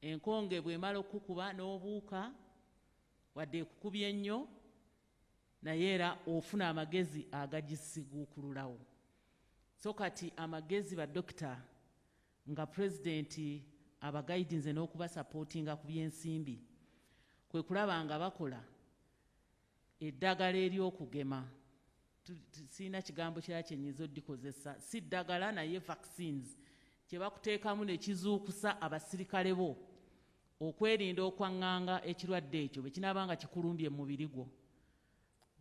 Enkonge bw'emala okukuba n'obuuka wadde ekukubye ennyo naye era ofuna amagezi agagisiguukululawo. So kati amagezi ba dokita nga President abagaidinze n'okubasapootinga ku by'ensimbi kwe kulaba nga bakola eddagala ery'okugema. Sirina kigambo kirala kye nnyinza oddikozesa, si ddagala naye vaccines kye bakuteekamu ne kizuukusa abasirikale bo okwerinda okwaŋŋanga ekirwadde ekyo bwe kinaaba nga kikulumbye mu mubiri gwo.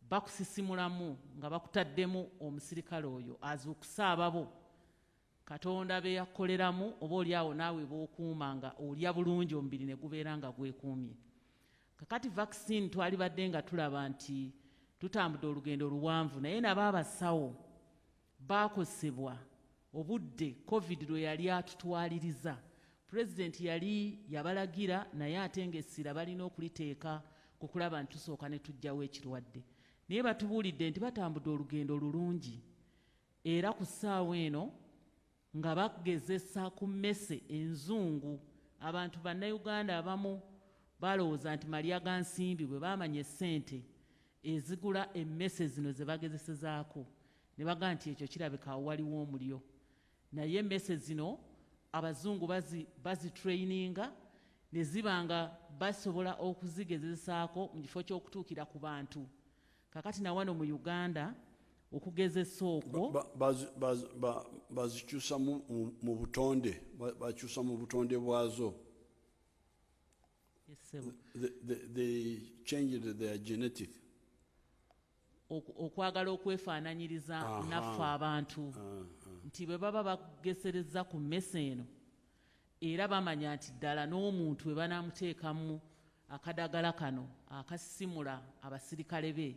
Bakusisimulamu nga bakutaddemu omusirikale oyo azuukusa ababo Katonda be yakoleramu oba oli awo naawe b'okuuma nga olya bulungi omubiri ne gubeera nga gwekuumye. Kakati vaccine twalibadde nga tulaba nti tutambudde olugendo luwanvu naye nabo abasawo baakosebwa obudde COVID lwe yali atutwaliriza. President yali yabalagira naye ate ng'essira balina okuliteeka ku kulaba nti tusooka ne tujjawo ekirwadde. Naye batubuulidde nti batambudde olugendo lulungi era ku ssaawa eno nga bagezesa ku mmese enzungu. Abantu bannayuganda abamu balowooza nti malya ga nsimbi bwe baamanya essente ezigula emmese zino ze bagezesezaako ne baga nti ekyo kirabika waliwo omulyo. Naye emmese zino abazungu bazitraininga ne ziba nga basobola okuzigezesaako mu kifo ky'okutuukira ku bantu. Kakati na wano mu Uganda okugezesa okwo bazikyusa mu butonde, bakyusa mu butonde bwazo. They changed their genetic. Okwagala okwefaananyiriza naffe abantu nti bwe baba bagesereza ku mmese eno era bamanya nti ddala n'omuntu we banaamuteekamu akadagala kano akasimula abasirikale be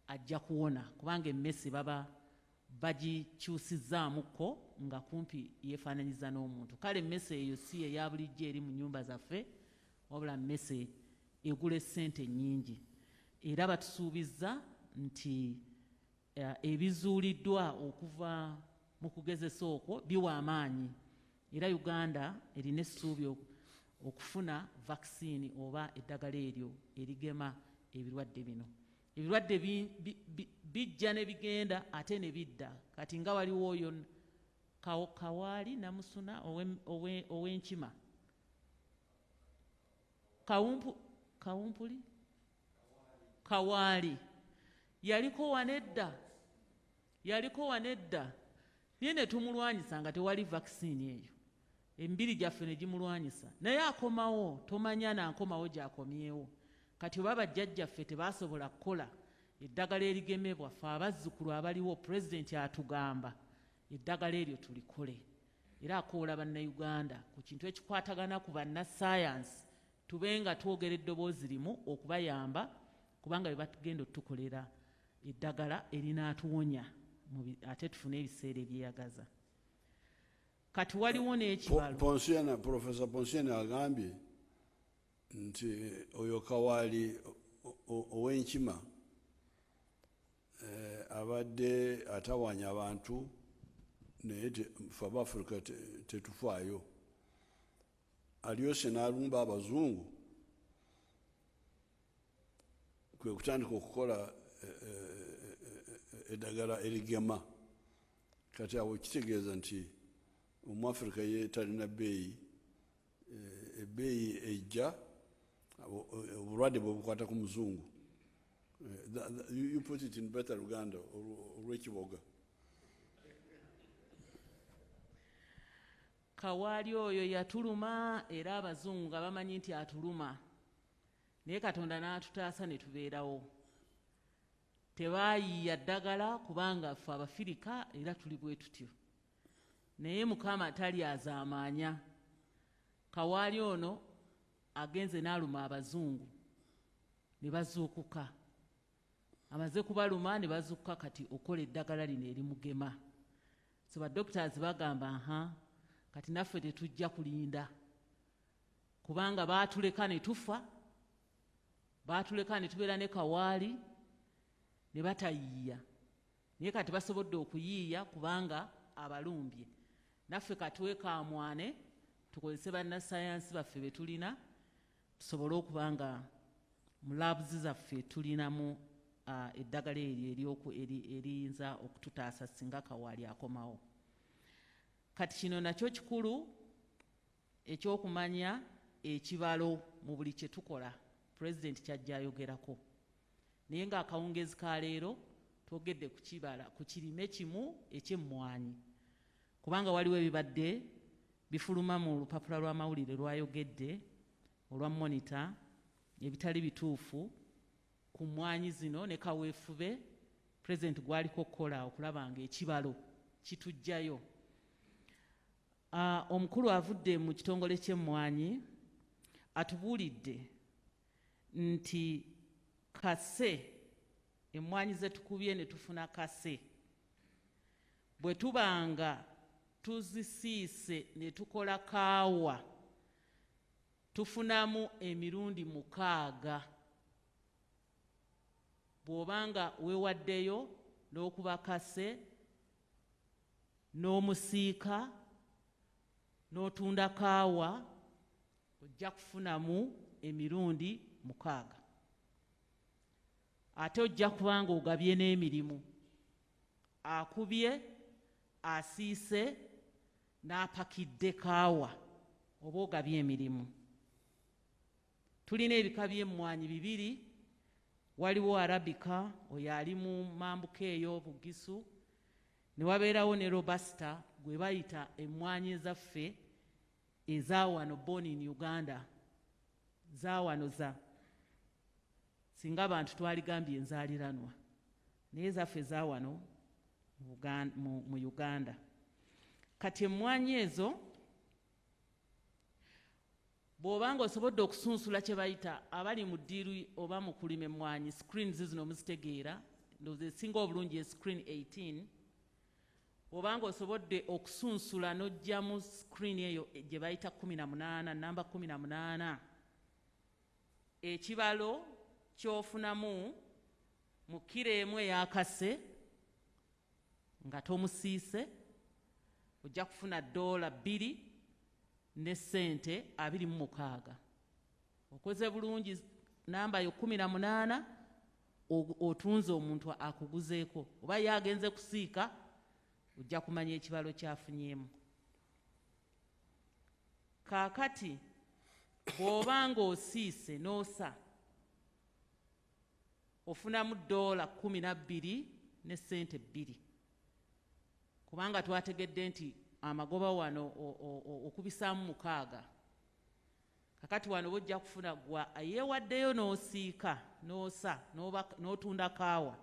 ajja kuwona kubanga emmese baba bagikyusizzaamukko nga kumpi yeefaananyiza n'omuntu. Kale emmese eyo si eya bulijjo eri mu nnyumba zaffe wabula mmese egula essente nnyingi era batusuubizza nti ebizuuliddwa okuva mu kugezesa okwo biwa amaanyi era Uganda erina essuubi okufuna vaccine oba eddagala eryo erigema ebirwadde bino. Ebirwadde bijja ne bigenda ate ne bidda. Kati nga waliwo oyo kawaali namusuna ow'enkima kawumpuli kawaali yaliko wanedda naye ne tumulwanyisa nga tewali vaccine eyo. Emibiri gyaffe ne gimulwanyisa naye akomawo tomanya nankomawo gy'akomyewo. Kati oba bajjajjaffe tebaasobola kukola eddagala erigemebwa ffe abazzukulu abaliwo President atugamba eddagala eryo tulikole. Era akoola bannayuganda ku kintu ekikwatagana ku bannasayansi tube nga twogera eddoboozi limu okubayamba kubanga bwe batugenda otukolera eddagala erinaatuwonya ate tufune ebiseera ebyeyagaza. Kati waliwo n'ekibalo. Professor Ponsiana agambye nti oyo kawaali ow'enkima abadde atawanya abantu naye ffe Abafrika tetufaayo. Alyose n'alumba abazungu kwe kutandika okukola eddagala erigema kati awo kitegeeza nti Omwafrika ye talina bbeeyi ebbeeyi ejja obulwadde bwe bukwata ku muzungu. You put it in better Uganda olw'ekiboga. Kawaali oyo yatuluma era abazungu nga bamanyi nti atuluma, naye Katonda n'atutaasa ne tubeerawo. Tebaayiiya ddagala kubanga ffe Abafirika era tuli bwe tutyo, naye Mukama talyazaamaanya. Kawaali ono agenze n'aluma abazungu ne bazuukuka, amaze kubaluma ne bazuukuka kati okola eddagala lino erimugema. So badoctors bagamba kati naffe tetujja kulinda kubanga baatuleka ne tufa, baatuleka ne tubeera ne Kawaali ne batayiiya, naye kati basobodde okuyiiya kubanga abalumbye. Naffe katuwe kamwane tukozese bannasayansi baffe be tulina tusobole okuba nga mu labs zaffe tulinamu eddagala eryo eriyinza okututaasa singa Kawaali akomawo. Kati kino nakyo kikulu ekyokumanya ekibalo mu buli kye tukola. Pulezidenti kyajja ayogerako, naye ng'akawungezi ka leero twogedde ku kibala ku kirime kimu eky'emmwanyi, kubanga waliwo ebibadde bifuluma mu lupapula lw'amawulire lwayogedde olwa Monitor ebitali bituufu ku mmwanyi zino ne kaweefube Pulezidenti gwaliko okukola okulaba nga ekibalo kitujjayo. Omukulu avudde mu kitongole ky'emmwanyi atubuulidde nti kase emmwanyi ze tukubye ne tufuna kase bwe tubanga tuzisiise ne tukola kaawa tufunamu emirundi 6 bw'obanga weewaddeyo n'okuba kase n'omusiika n'otunda kaawa ojja kufunamu emirundi 6. Ate ojja kubanga ogabye n'emirimu, akubye, asiise n'apakidde kaawa, oba ogabye emirimu. Tulina ebika by'emmwanyi 2, waliwo Arabika oyo ali mu mambuka eyo Bugisu, ne wabeerawo ne Robusta gwe bayita emmwanyi ezaffe ezawano born in Uganda, zawano za singa abantu twaligambye enzaaliranwa, naye zaffe zawano mu Uganda. Kati emmwanyi ezo bw'obanga osobodde okusunsula kye bayita abali mu ddiiru oba mu kulima emmwanyi, screens zino muzitegeera, ndowooza esinga obulungi screen 18, bw'obanga osobodde okusunsula n'ojjamu screen eyo gye bayita 18, namba 18, ekibalo ky'ofunamu mu kilo emu eyakase nga tomusiise ojja kufuna $2 ne sente 26. Okoze bulungi namba yo 18 otunze omuntu akuguzeeko, oba yagenze kusiika ojja kumanya ekibalo kyafunyemu. Kaakati bw'obanga osiise n'osa ofunamu $12 ne sente 2, kubanga twategedde nti amagoba wano okubisaamu 6. Kakati wano bojja kufuna gwa yeewaddeyo n'osiika n'osa n'otunda kaawa,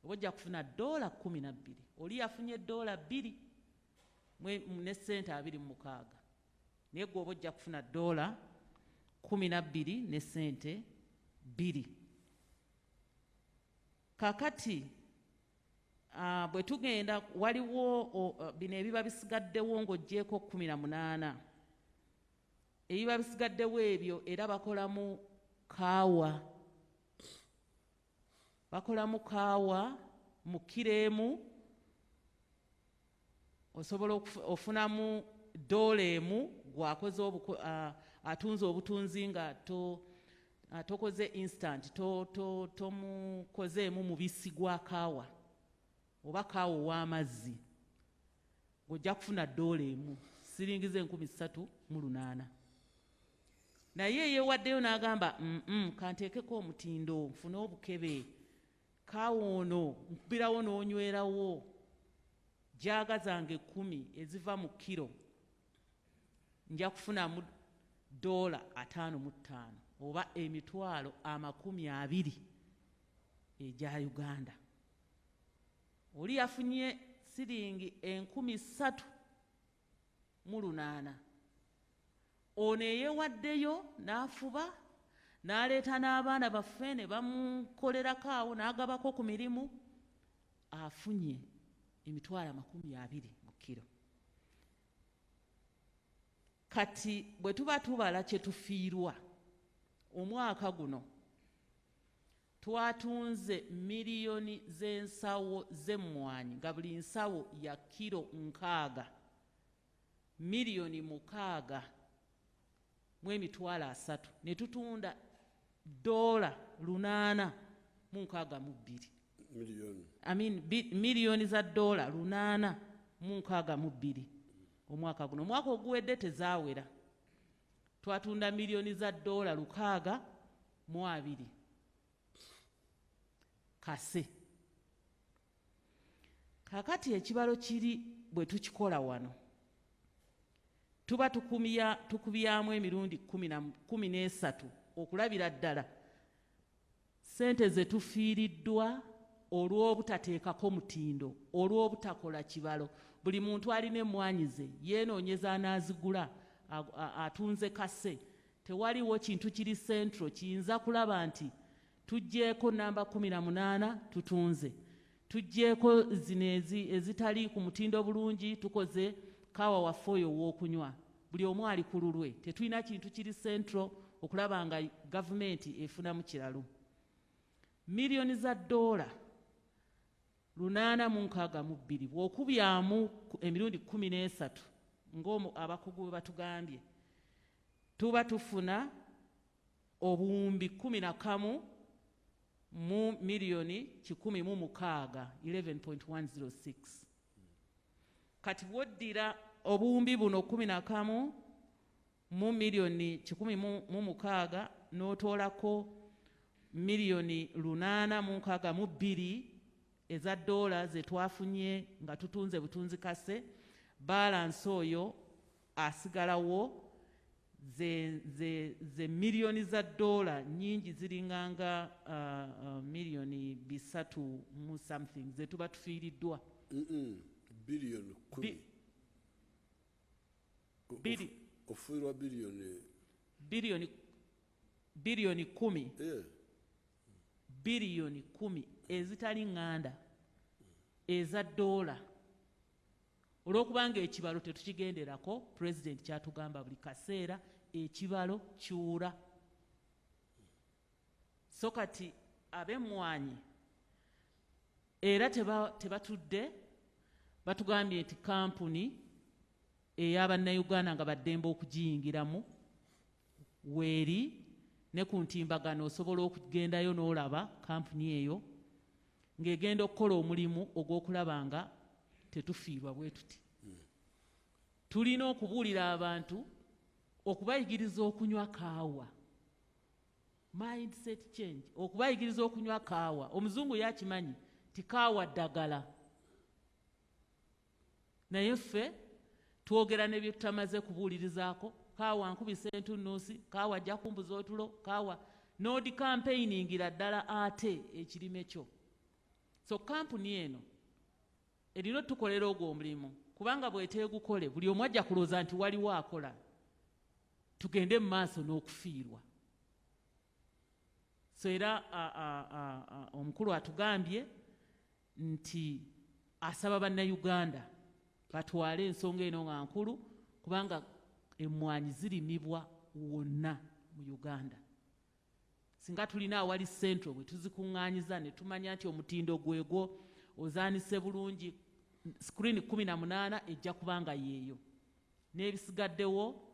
bojja kufuna $12. Oli yafunye $2 ne sente 26, naye gwe bojja kufuna $12 ne sente 2. Kakati bwe tugenda waliwo bino ebiba bisigaddewo ng'oggyeko 18, ebiba bisigaddewo ebyo era bakolamu kaawa mu kilo emu osobola ofunamu $1 gwakoze atunze obutunzi nga tokoze instant tomukozeemu mubisi gwa kaawa, oba kaawa ow'amazzi ng'ojja kufuna $1 siringize 3,800. naye yeewaddeyo n'agamba kanteekeko omutindo nfune obukebe kaawa ono nkubirawo n'onywerawo jaaga zange 10 eziva mu kiro nja kufunamu $55 oba $20 egya Uganda. Oli yafunye siringi 3,800. ono eyeewaddeyo n'afuba n'aleeta n'abaana baffe ne bamukolerako awo n'agabako ku mirimu, afunye $20 mu kiro. Kati bwe tuba tubala kye tufiirwa omwaka guno twatunze miliyoni z'ensawo z'emmwanyi nga buli nsawo ya kiro 6, miliyoni 6,300 ne tutunda $862 miliyoni za $862 omwaka guno. Omwaka oguwedde tezaawera, twatunda miliyoni za $620 kase. Kakati ekibalo kiri bwe tukikola wano tuba tukubyamu emirundi 13 okulabira ddala ssente ze tufiiriddwa olw'obutateekako mutindo, olw'obutakola kibalo. Buli muntu alina emmwanyi ze yeenoonyeza anaazigula atunze kase. Tewaliwo kintu kiri centro kiyinza kulaba nti tuggyeko namba 18 tutunze, tuggyeko zino ezitali ku mutindo bulungi tukoze kaawa waffe oyo w'okunywa. Buli omu ali ku lulwe, tetulina kintu kiri centro okulaba nga gavumenti efunamu kiralu. Miliyoni za $862 bw'okubyamu emirundi 13 ng'abakugu bwe batugambye, tuba tufuna obuwumbi 11 mu miliyoni 106, 11.106. Kati bw'oddira obuwumbi buno 11 mu miliyoni 106 n'otoolako miliyoni 862 eza dola ze twafunye nga tutunze butunzi kase, balansi oyo asigalawo ze miliyoni za dola nyingi ziringanga miliyoni 3 mu something ze tuba tufiiriddwa. Billion 10. Ofuirwa biliyoni 10. Yeah. Biliyoni 10 ezitali nganda eza dola. Olw'okubanga ekibalo tetukigenderako, President kyatugamba buli kaseera ekibalo kiwula. So kati ab'emmwanyi era tebatudde batugambye nti kampuni ey'Abannayuganda nga baddembe okugiyingiramu weeri ne ku ntimbagano osobola okugendayo n'olaba kampuni eyo ng'egenda okukola omulimu ogw'okulaba nga tetufiirwa bwe tuti. Tulina okubuulira abantu okubayigiriza okunywa kaawa, mindset change, okubayigiriza okunywa kaawa. Omuzungu yakimanyi ti kaawa ddagala, naye ffe twogera ne bye tutamaze kubuulirizaako. Kaawa nkubisa entunnunsi, kaawa ajja kumbuza otulo, kaawa n'odi campaigningira ddala ate ekirime kyo. So kampuni eno erina tukolera ogwo omulimu, kubanga bw'eteegukole buli omu ajja kulooza nti waliwo akola, tugende mu maaso n'okufiirwa. So era omukulu atugambye nti asaba Bannayuganda batwale ensonga eno nga nkulu, kubanga emmwanyi zirimibwa wonna mu Uganda. Singa tulina awali centro bwe tuzikuŋŋaanyiza ne tumanya nti omutindo gwegwo ozaanise bulungi, screen 18 ejja kubanga yeeyo, n'ebisigaddewo